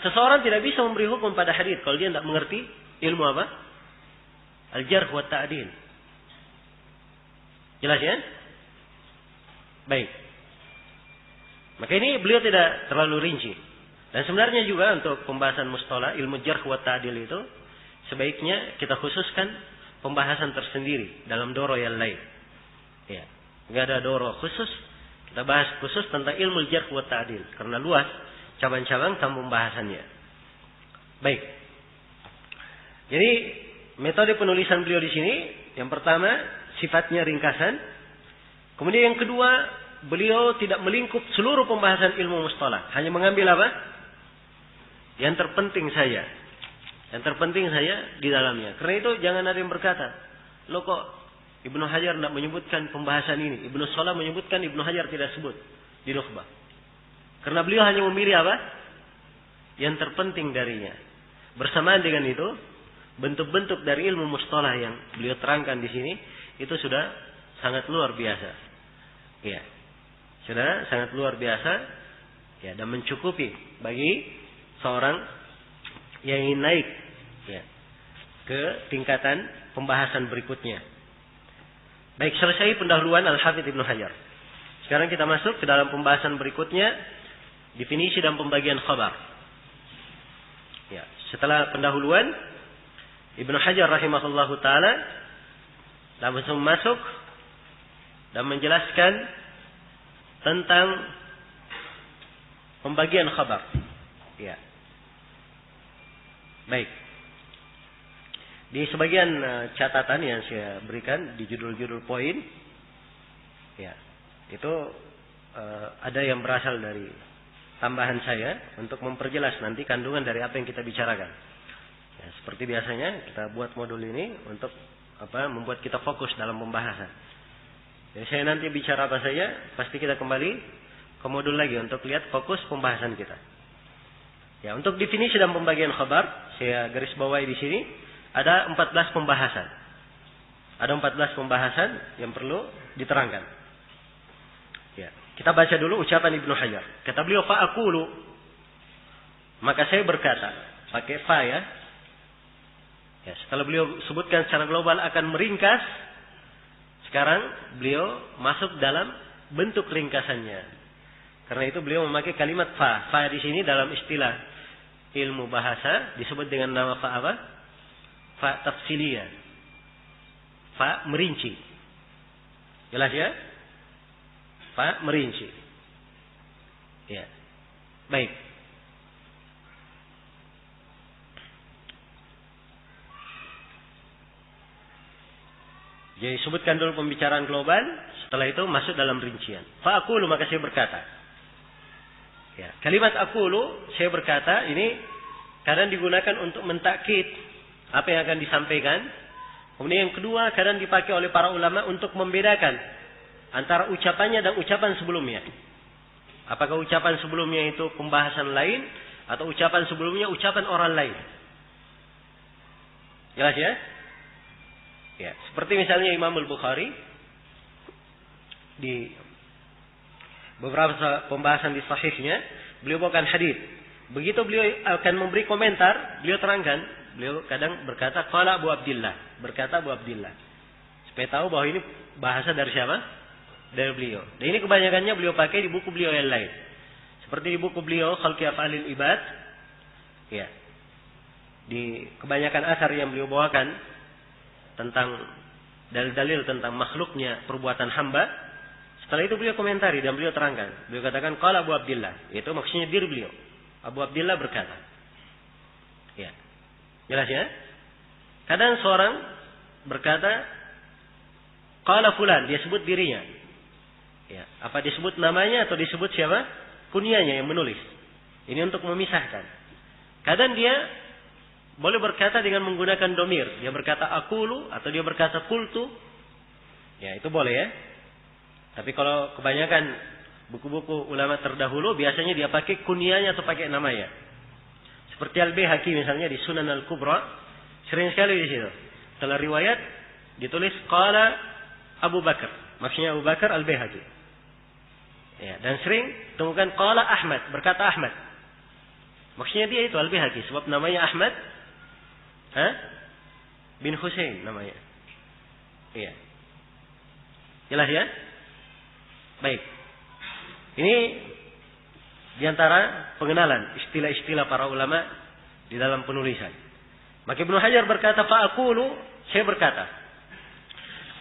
Seseorang tidak bisa memberi hukum pada hadis kalau dia tidak mengerti ilmu apa? Al-jarh wa ta'dil. Jelas ya? Baik. Maka ini beliau tidak terlalu rinci. Dan sebenarnya juga untuk pembahasan mustalah ilmu jarh wa ta'dil itu sebaiknya kita khususkan pembahasan tersendiri dalam doro yang lain. Ya. Enggak ada doro khusus. Kita bahas khusus tentang ilmu jarh wa ta'dil karena luas cabang-cabang dalam pembahasannya. Baik. Jadi metode penulisan beliau di sini yang pertama sifatnya ringkasan. Kemudian yang kedua, beliau tidak melingkup seluruh pembahasan ilmu mustalah, hanya mengambil apa? Yang terpenting saja. Yang terpenting saja di dalamnya. Karena itu jangan ada yang berkata, "Loh kok Ibnu Hajar tidak menyebutkan pembahasan ini. Ibnu Salah menyebutkan, Ibnu Hajar tidak sebut di Nukhbah." Karena beliau hanya memilih apa? Yang terpenting darinya. Bersamaan dengan itu, bentuk-bentuk dari ilmu mustalah yang beliau terangkan di sini itu sudah sangat luar biasa. Ya. Sudah sangat luar biasa ya, dan mencukupi bagi seorang yang ingin naik ya, ke tingkatan pembahasan berikutnya. Baik, selesai pendahuluan Al-Hafidz Ibnu Hajar. Sekarang kita masuk ke dalam pembahasan berikutnya, definisi dan pembagian khabar. Ya, setelah pendahuluan Ibnu Hajar rahimahullahu taala langsung masuk dan menjelaskan tentang pembagian khabar. Ya. Baik. Di sebagian catatan yang saya berikan di judul-judul poin, ya, itu ada yang berasal dari tambahan saya untuk memperjelas nanti kandungan dari apa yang kita bicarakan. Ya, seperti biasanya kita buat modul ini untuk membuat kita fokus dalam pembahasan. Jadi saya nanti bicara apa saja, pasti kita kembali ke modul lagi untuk lihat fokus pembahasan kita. Ya, untuk definisi dan pembagian khabar, saya garis bawahi di sini ada 14 pembahasan. Ada 14 pembahasan yang perlu diterangkan. Ya, kita baca dulu ucapan Ibnu Hajar. Kata beliau, fa'aqulu, maka saya berkata, pakai fa ya. Ya, setelah beliau sebutkan secara global akan meringkas, sekarang beliau masuk dalam bentuk ringkasannya. Karena itu beliau memakai kalimat fa. Fa di sini dalam istilah ilmu bahasa disebut dengan nama fa apa? Fa tafsiliyah. Fa merinci. Jelas ya? Fa merinci. Ya. Baik. Jadi sebutkan dulu pembicaraan global, setelah itu masuk dalam rincian. Fa aqulu, maka saya berkata. Ya, kalimat aqulu, saya berkata, ini kadang digunakan untuk mentakkid apa yang akan disampaikan. Kemudian yang kedua, kadang dipakai oleh para ulama untuk membedakan antara ucapannya dan ucapan sebelumnya. Apakah ucapan sebelumnya itu pembahasan lain, atau ucapan sebelumnya ucapan orang lain. Jelas ya? Ya, seperti misalnya Imam Al-Bukhari di beberapa pembahasan di sahihnya, beliau bawakan hadis. Begitu beliau akan memberi komentar, beliau terangkan, beliau kadang berkata qala Abu Abdillah, berkata Abu Abdillah. Supaya tahu bahwa ini bahasa dari siapa? Dari beliau. Dan ini kebanyakannya beliau pakai di buku beliau yang lain. Seperti di buku beliau Khalqi Af'alil Ibad. Ya. Di kebanyakan asar yang beliau bawakan tentang dalil-dalil tentang makhluknya perbuatan hamba. Setelah itu beliau komentari dan beliau terangkan. Beliau katakan qala Abu Abdillah, itu maksudnya diri beliau. Abu Abdillah berkata. Ya. Jelas ya? Kadang seorang berkata qala fulan, dia sebut dirinya. Ya, apa disebut namanya atau disebut siapa? Kunyanya yang menulis. Ini untuk memisahkan. Kadang dia boleh berkata dengan menggunakan domir. Dia berkata aqulu atau dia berkata qultu. Ya, itu boleh ya. Tapi kalau kebanyakan buku-buku ulama terdahulu biasanya dia pakai kunyanya atau pakai namanya. Seperti Al-Baihaqi misalnya di Sunan Al-Kubra, sering sekali di situ. Setelah riwayat ditulis qala Abu Bakar. Maksudnya Abu Bakar Al-Baihaqi. Ya, dan sering temukan qala Ahmad, berkata Ahmad. Maksudnya dia itu Al-Baihaqi sebab namanya Ahmad bin Husain namanya. Iya. Jelas ya? Baik. Ini diantara pengenalan istilah-istilah para ulama di dalam penulisan. Maka Ibnu Hajar berkata, fa'aqulu, saya berkata,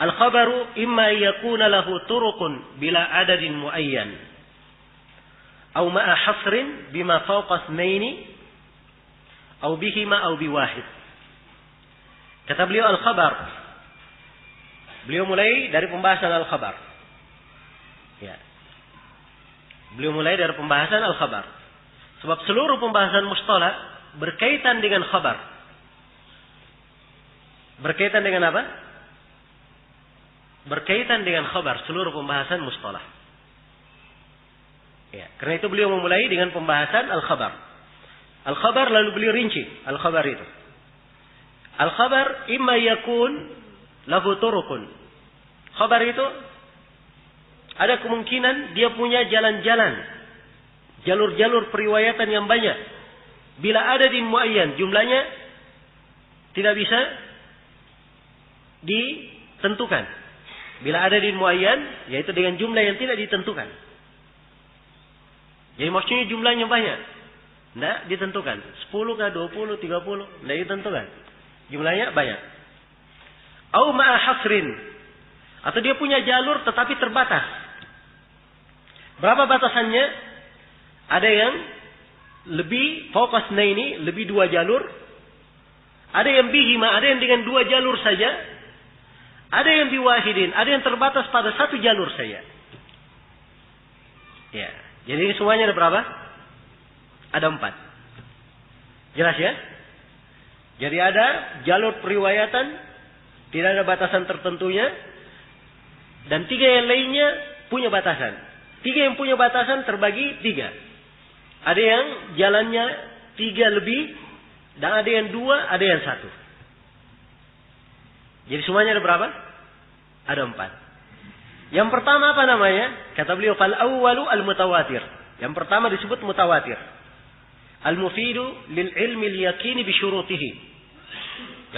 al-khabaru imma yakuna lahu turuqun bila adadin muayyan aw ma'a hasrin bima fawqa itsnaini aw bihima aw biwahid. Kata beliau al-khabar. Beliau mulai dari pembahasan al-khabar. Ya. Beliau mulai dari pembahasan al-khabar. Sebab seluruh pembahasan mustalah berkaitan dengan khabar. Berkaitan dengan apa? Berkaitan dengan khabar, seluruh pembahasan mustalah. Ya, karena itu beliau memulai dengan pembahasan al-khabar. Al-khabar lalu beliau rinci al-khabar itu. Al-khabar imma yakun lahu turuqun. Khabar itu ada kemungkinan dia punya jalan-jalan, jalur-jalur periwayatan yang banyak. Bila ada di muayyan, jumlahnya tidak bisa ditentukan. Bila ada di muayyan, yaitu dengan jumlah yang tidak ditentukan. Jadi maksudnya jumlahnya banyak. Tidak ditentukan. 10 kah, 20, 30, tidak ditentukan. Jumlahnya banyak. Au ma'a hasrin. Atau dia punya jalur tetapi terbatas. Berapa batasannya? Ada yang lebih fokus ini, lebih 2 jalur. Ada yang bihima, ada yang dengan 2 jalur saja. Ada yang biwahidin, ada yang terbatas pada 1 jalur saja. Ya, jadi semuanya ada berapa? Ada 4. Jelas ya? Jadi ada jalur periwayatan, tidak ada batasan tertentunya, dan 3 yang lainnya punya batasan. 3 yang punya batasan terbagi 3. Ada yang jalannya 3 lebih, dan ada yang 2, ada yang 1. Jadi semuanya ada berapa? Ada 4. Yang pertama apa namanya? Kata beliau, fal awwalu al mutawatir. Yang pertama disebut mutawatir. Al mufidu lil ilmi al yaqini bi syurutihi.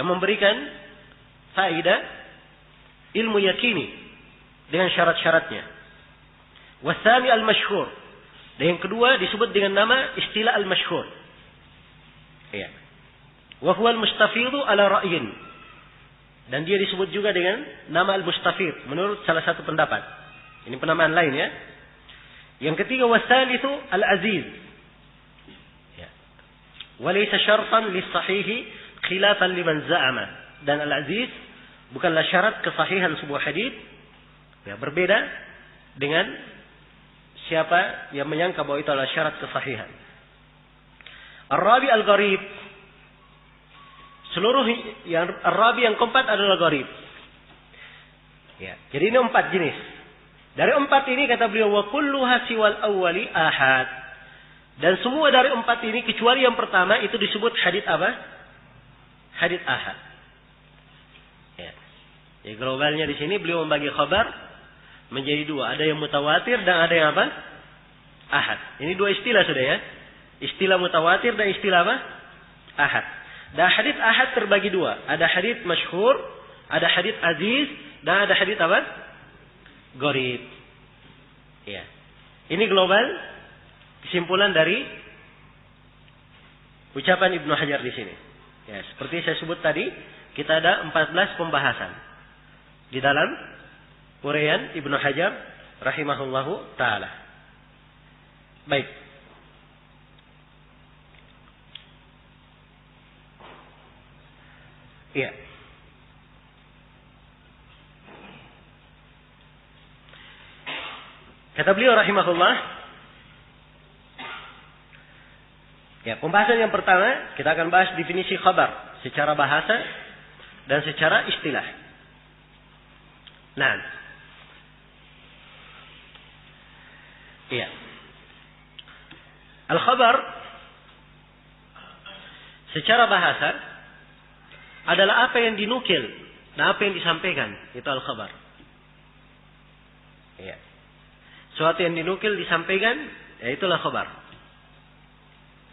Yang memberikan faedah ilmu yakini dengan syarat-syaratnya. Wasani al masyhur. Dan yang kedua disebut dengan nama istilah al masyhur. Ya. Wa huwa al mustafidu ala ra'yin. Dan dia disebut juga dengan nama al-mustafid menurut salah satu pendapat. Ini penamaan lain ya. Yang ketiga wasalitsu al-aziz. Ya. Walaysa syartan lis-sahih khilafan liman za'ama. Dan al-aziz bukanlah syarat kesahihan sebuah hadis. Ya, berbeda dengan siapa yang menyangka bahwa itu adalah syarat kesahihan. Ar-rabi al-gharib. Seluruh yang rabi yang keempat adalah gharib. Ya, jadi ini 4 jenis. Dari 4 ini kata beliau wa kulluha siwal awwali ahad. Dan semua dari 4 ini kecuali yang pertama itu disebut hadits apa? Hadits ahad. Ya. Jadi globalnya di sini beliau membagi khabar menjadi 2. Ada yang mutawatir dan ada yang apa? Ahad. Ini 2 istilah sudah ya. Istilah mutawatir dan istilah apa? Ahad. Dan hadits ahad terbagi 2. Ada hadits masyhur, ada hadits aziz, dan ada hadits apa? Gharib. Ya. Ini global kesimpulan dari ucapan Ibnu Hajar di sini. Ya, seperti saya sebut tadi, kita ada 14 pembahasan di dalam uraian Ibnu Hajar rahimahullahu taala. Baik. Iya. Kata beliau rahimahullah. Ya, pembahasan yang pertama kita akan bahas definisi khabar secara bahasa dan secara istilah. Nah. Iya. Al-khabar secara bahasa adalah apa yang dinukil dan apa yang disampaikan, itu al-khabar. Ya. Suatu yang dinukil disampaikan, ya itulah khabar.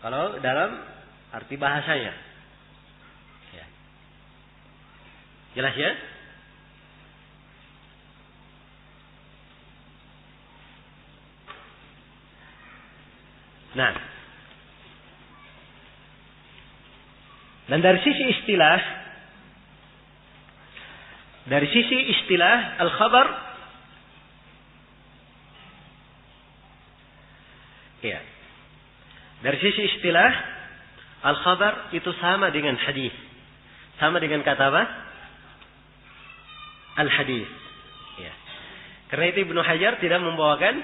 Kalau dalam arti bahasanya. Ya. Jelas ya? Nah. Dan dari sisi istilah al-khabar, ya. Dari sisi istilah al-khabar itu sama dengan hadis. Sama dengan kata apa? Al-hadis. Ya. Karena itu Ibnu Hajar tidak membawakan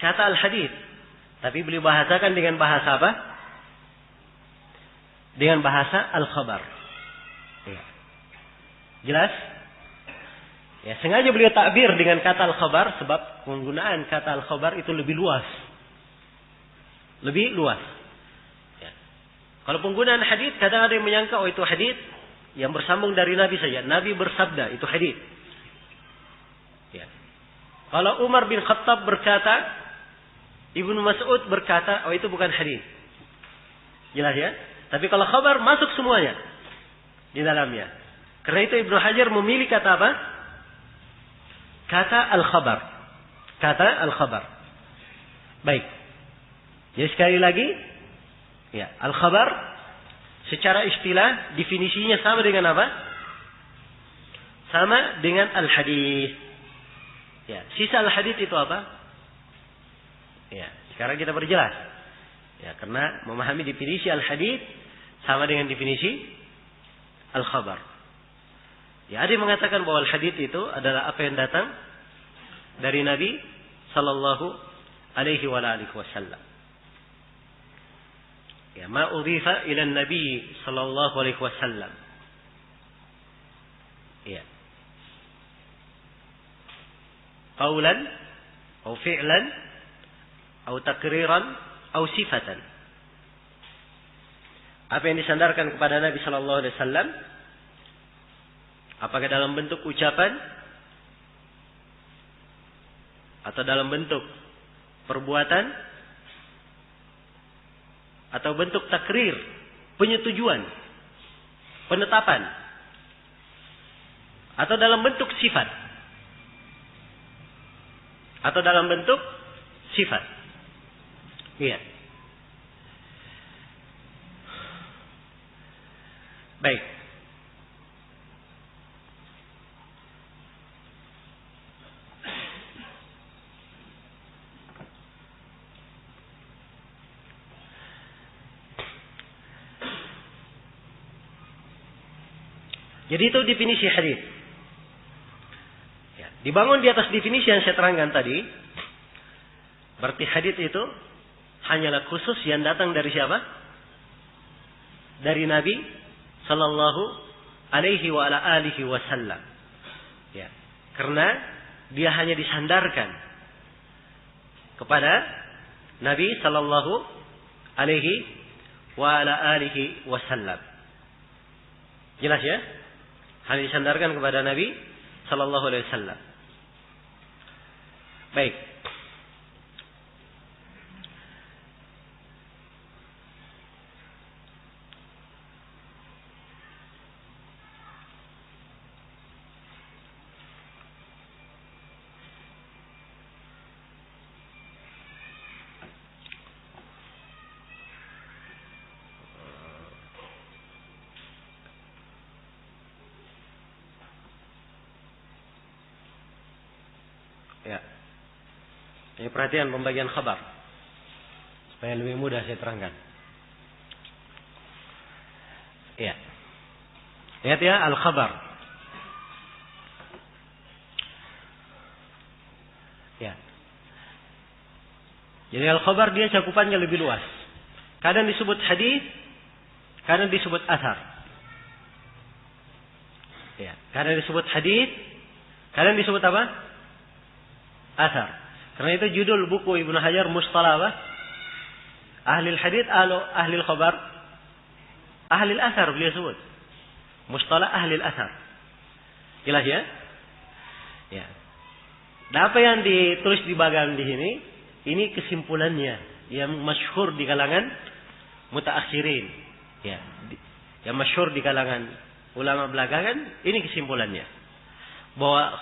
kata al-hadis, tapi beliau bahasakan dengan bahasa apa? Dengan bahasa al-khabar. Ya. Jelas? Ya, sengaja beliau takbir dengan kata al-khabar sebab penggunaan kata al-khabar itu lebih luas. Lebih luas. Ya. Kalau penggunaan hadits kadang ada yang menyangka oh itu hadits yang bersambung dari Nabi saja. Nabi bersabda, itu hadits. Ya. Kalau Umar bin Khattab berkata, Ibnu Mas'ud berkata, oh itu bukan hadits. Jelas ya? Tapi kalau khabar masuk semuanya di dalamnya. Karena itu Ibnu Hajar memilih kata apa? Kata al-khabar. Kata al-khabar. Baik. Jadi sekali lagi, ya, al-khabar secara istilah definisinya sama dengan apa? Sama dengan al-hadis. Ya, sisa al-hadis itu apa? Ya, sekarang kita perjelas. Ya, karena memahami definisi al-hadis sama dengan definisi al-khabar. Ya, ada yang mengatakan bahwa al-hadis itu adalah apa yang datang dari Nabi sallallahu alaihi wasallam. Ya, ma udhifa ila Nabi sallallahu alaihi wasallam. Ya. Qaulan atau fi'lan atau takriran atau sifatan. Apa yang disandarkan kepada Nabi sallallahu alaihi wasallam? Apakah dalam bentuk ucapan atau dalam bentuk perbuatan atau bentuk takrir, penyetujuan, penetapan, atau dalam bentuk sifat, atau dalam bentuk sifat. Iya. Baik. Jadi itu definisi hadis. Ya, dibangun di atas definisi yang saya terangkan tadi. Berarti hadis itu hanyalah khusus yang datang dari siapa? Dari Nabi sallallahu alaihi wa ala alihi wasallam. Ya, karena dia hanya disandarkan kepada Nabi sallallahu alaihi wa ala alihi wasallam. Jelas ya? Hanya disandarkan kepada Nabi sallallahu alaihi wasallam. Baik. Ya. Ini perhatian pembagian khabar. Supaya lebih mudah saya terangkan. Ya. Lihat ya, al-khabar. Ya. Jadi al-khabar dia cakupannya lebih luas. Kadang disebut hadis, kadang disebut athar. Ya. Kadang disebut hadis, kadang disebut apa? Athar. Karena itu judul buku Ibnu Hajar Mustalah apa? Ahlil hadits, ahlil khabar, ahlil athar beliau sebut. Mustalah ahlil athar. Jelas ya? Ya. Dan apa yang ditulis di bagian di sini, ini kesimpulannya yang masyhur di kalangan mutaakhirin. Ya. Yang masyhur di kalangan ulama belakangan, ini kesimpulannya. Bahwa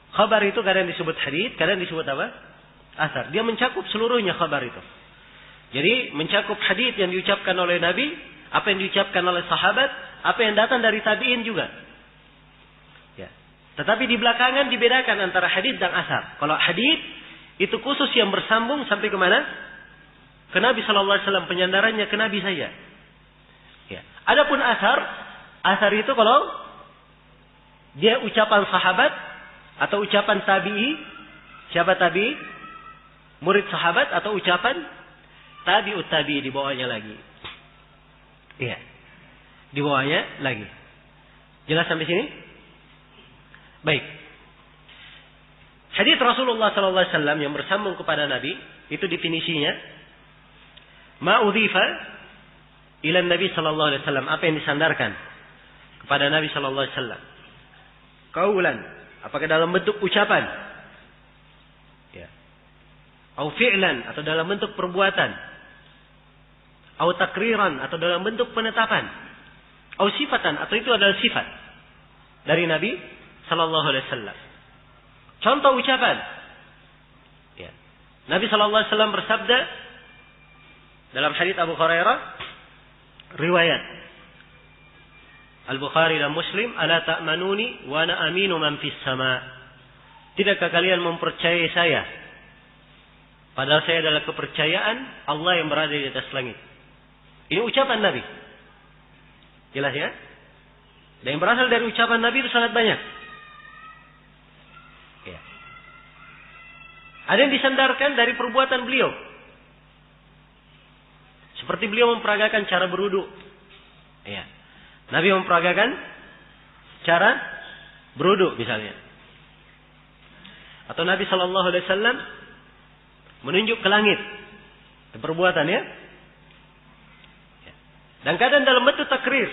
khabar itu kadang disebut hadits, kadang disebut apa? Athar. Dia mencakup seluruhnya khabar itu. Jadi mencakup hadits yang diucapkan oleh Nabi, apa yang diucapkan oleh sahabat, apa yang datang dari tabi'in juga. Ya. Tetapi di belakangan dibedakan antara hadits dan athar. Kalau hadits itu khusus yang bersambung sampai ke mana? Ke Nabi sallallahu alaihi wasallam, penyandarannya ke Nabi saja. Ya. Adapun athar itu kalau dia ucapan sahabat atau ucapan tabi'i, siapa tabi'i? Murid sahabat atau ucapan tabi'ut tabi'i di bawahnya lagi. Iya. Di bawahnya lagi. Jelas sampai sini? Baik. Hadits Rasulullah sallallahu alaihi wasallam yang bersambung kepada Nabi, itu definisinya ma udhifa ila Nabi sallallahu alaihi wasallam, apa yang disandarkan kepada Nabi sallallahu alaihi wasallam. Qaulan, apakah dalam bentuk ucapan, ya, atau fi'lan, atau dalam bentuk perbuatan, atau takriran, atau dalam bentuk penetapan, atau sifatan, atau itu adalah sifat dari Nabi sallallahu alaihi wasallam. Contoh ucapan, ya, Nabi sallallahu alaihi wasallam bersabda dalam hadits Abu Hurairah, riwayat Al-Bukhari dan Muslim, ala ta'manuni wa ana aminu man fis sama. Tidakkah kalian mempercayai saya? Padahal saya adalah kepercayaan Allah yang berada di atas langit. Ini ucapan Nabi. Jelas ya? Dan yang berasal dari ucapan Nabi itu sangat banyak. Ya. Ada yang disandarkan dari perbuatan beliau. Seperti beliau memperagakan cara berwudu. Ya. Nabi memperagakan cara berwudu misalnya. Atau Nabi sallallahu alaihi wasallam menunjuk ke langit. Perbuatan ya. Dan kadang dalam bentuk takrir.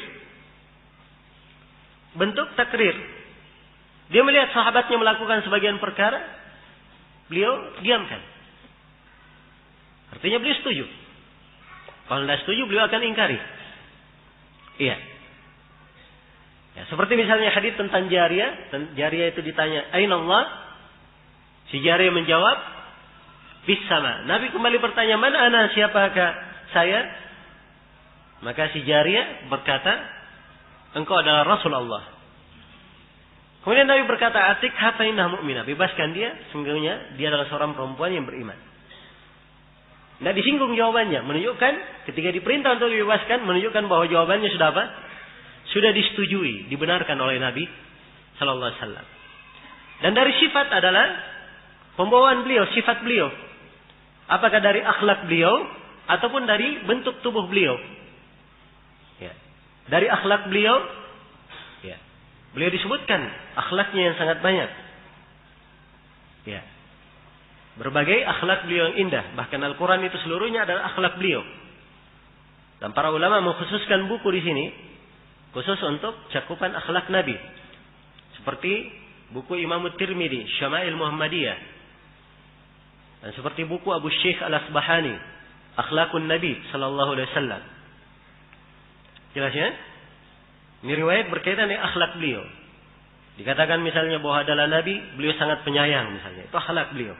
Bentuk takrir. Dia melihat sahabatnya melakukan sebagian perkara, beliau diamkan. Artinya beliau setuju. Kalau tidak setuju, beliau akan ingkari. Iya. Ya, seperti misalnya hadits tentang jariyah. Jariyah itu ditanya, Aina Allah? Si jariyah menjawab, Bis sama. Nabi kembali bertanya, mana ana, siapakah saya? Maka si jariyah berkata, engkau adalah Rasulullah. Kemudian Nabi berkata, Atik hafainah mu'minah. Bebaskan dia, sesungguhnya dia adalah seorang perempuan yang beriman. Nah, disinggung jawabannya, menunjukkan ketika diperintah untuk dibebaskan, menunjukkan bahwa jawabannya sudah apa? Sudah disetujui, dibenarkan oleh Nabi sallallahu alaihi wasallam. Dan dari sifat adalah pembawaan beliau, sifat beliau. Apakah dari akhlak beliau ataupun dari bentuk tubuh beliau? Ya. Dari akhlak beliau, ya. Beliau disebutkan akhlaknya yang sangat banyak. Ya. Berbagai akhlak beliau yang indah. Bahkan Al-Quran itu seluruhnya adalah akhlak beliau. Dan para ulama mengkhususkan buku di sini khusus untuk cakupan akhlak Nabi. Seperti buku Imam Tirmidzi, Syama'il Muhammadiyah. Dan seperti buku Abu Syekh Al-Asbahani, Akhlakun Nabi sallallahu alaihi wasallam. Jelas ya? Ini riwayat berkaitan dengan akhlak beliau. Dikatakan misalnya bahwa adalah Nabi, beliau sangat penyayang misalnya. Itu akhlak beliau.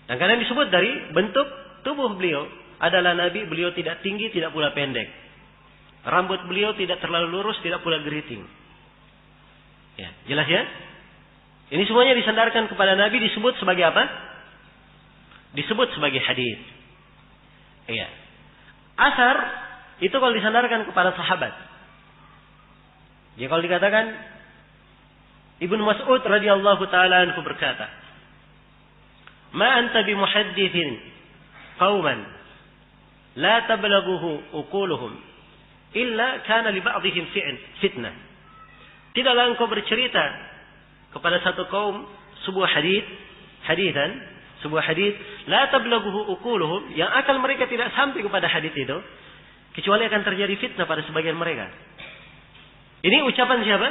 Dan karena disebut dari bentuk tubuh beliau adalah Nabi, beliau tidak tinggi, tidak pula pendek. Rambut beliau tidak terlalu lurus, tidak pula geriting. Ya, jelas ya? Ini semuanya disandarkan kepada Nabi, disebut sebagai apa? Disebut sebagai hadis. Iya. Asar itu kalau disandarkan kepada sahabat. Jadi kalau dikatakan Ibnu Mas'ud radhiyallahu taala anhu berkata, "Ma anta bimuhaddithin qauman la tablaghuhu uquluhum illa kana li ba'dihim fitnah." Tidaklah engkau bercerita kepada satu kaum sebuah sebuah hadis la tablaghuhu uquluhum, yang akal mereka tidak sampai kepada hadis itu, kecuali akan terjadi fitnah pada sebagian mereka. Ini ucapan siapa?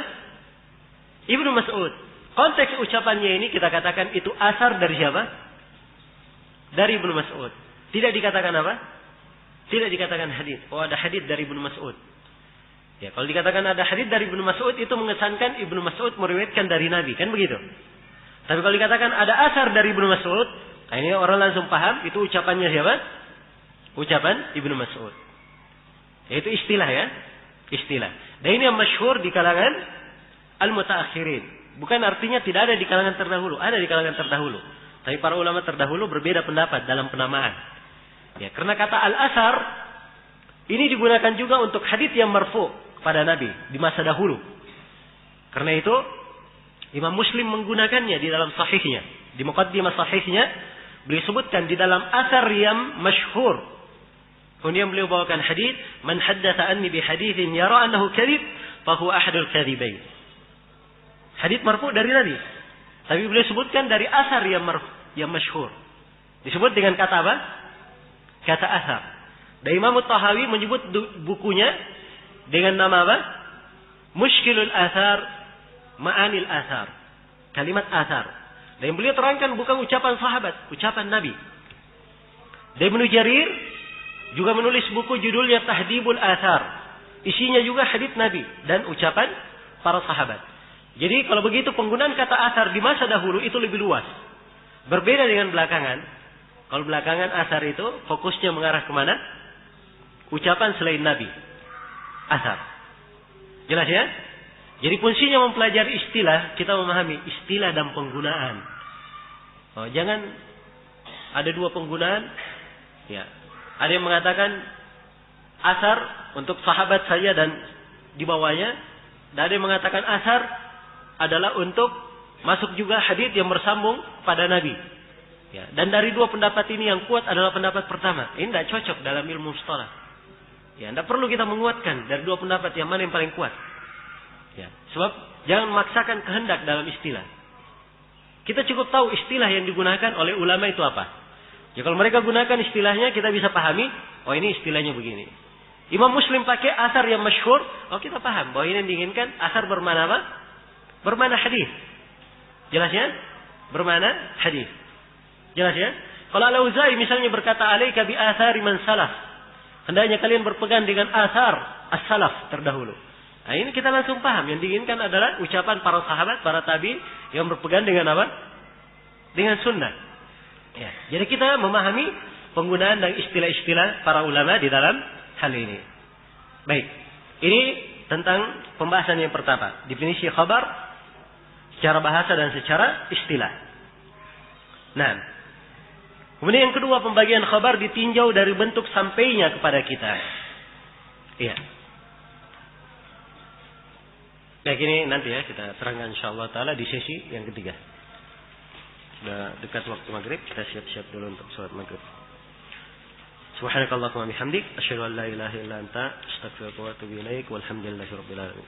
Ibnu Mas'ud. Konteks ucapannya ini kita katakan itu asar dari siapa? Dari Ibnu Mas'ud. Tidak dikatakan apa? Tidak dikatakan hadis. Oh, ada hadis dari Ibnu Mas'ud. Ya, kalau dikatakan ada hadis dari Ibnu Mas'ud, itu mengesankan Ibnu Mas'ud meriwayatkan dari Nabi, kan begitu? Tapi kalau dikatakan ada asar dari Ibnu Mas'ud, nah ini orang langsung paham itu ucapannya siapa? Ucapan Ibnu Mas'ud. Yaitu istilah ya. Istilah. Dan ini yang masyhur di kalangan al-mutaakhirin. Bukan artinya tidak ada di kalangan terdahulu. Ada di kalangan terdahulu. Tapi para ulama terdahulu berbeda pendapat dalam penamaan. Ya, karena kata al-asar ini digunakan juga untuk hadis yang marfu kepada Nabi di masa dahulu. Karena itu Imam Muslim menggunakannya di dalam sahihnya. Di muqaddimah sahihnya beliau sebutkan di dalam asar yang masyhur. Kemudian beliau bawakan hadis, "Man haddatsa anni bi haditsin yara annahu kadhib, fa huwa ahadul kadhibain." Hadis marfu dari Nabi. Tapi beliau sebutkan dari asar yang masyhur. Disebut dengan kata apa? Kata asar. Dan Imam Tahawi menyebut bukunya dengan nama apa? Mushkilul Athar, Ma'anil Athar. Kalimat asar. Dan beliau terangkan bukan ucapan sahabat, ucapan Nabi. Dan Ibnu Jarir juga menulis buku judulnya Tahdibul Athar. Isinya juga hadis Nabi dan ucapan para sahabat. Jadi kalau begitu penggunaan kata asar di masa dahulu itu lebih luas. Berbeda dengan belakangan. Kalau belakangan asar itu fokusnya mengarah kemana? Ucapan selain Nabi. Asar. Jelas ya? Jadi fungsinya mempelajari istilah, kita memahami istilah dan penggunaan. Oh, jangan ada dua penggunaan. Ya. Ada yang mengatakan asar untuk sahabat saja dan di bawahnya. Dan ada yang mengatakan asar adalah untuk masuk juga hadis yang bersambung pada Nabi. Ya. Dan dari dua pendapat ini yang kuat adalah pendapat pertama. Ini tidak cocok dalam ilmu mustalah. Ya, tidak perlu kita menguatkan dari dua pendapat yang mana yang paling kuat. Ya. Sebab jangan memaksakan kehendak dalam istilah. Kita cukup tahu istilah yang digunakan oleh ulama itu apa. Ya, kalau mereka gunakan istilahnya kita bisa pahami, oh ini istilahnya begini. Imam Muslim pakai asar yang masyhur, oh kita paham bahwa ini diinginkan asar bermana apa? Bermana hadis. Jelas ya? Bermana hadis. Jelas ya? Kalau Al-Auza'i misalnya berkata alaika bi athari man salaf. Hendaknya kalian berpegang dengan asar as-salaf terdahulu. Nah, ini kita langsung paham yang diinginkan adalah ucapan para sahabat, para tabi yang berpegang dengan apa? Dengan sunnah. Ya, jadi kita memahami penggunaan dan istilah-istilah para ulama di dalam hal ini. Baik. Ini tentang pembahasan yang pertama, definisi khabar secara bahasa dan secara istilah. Nah, kemudian yang kedua, pembagian khabar ditinjau dari bentuk sampainya kepada kita. Iya. Baik, ini nanti ya kita terangkan insyaallah taala di sesi yang ketiga. Sudah dekat waktu maghrib, kita siap-siap dulu untuk sholat maghrib. Subhanakallahumma bihamdik, asyhadu an la ilaha illa anta, astaghfiruka wa atubu ilaik, walhamdulillahirabbil alamin.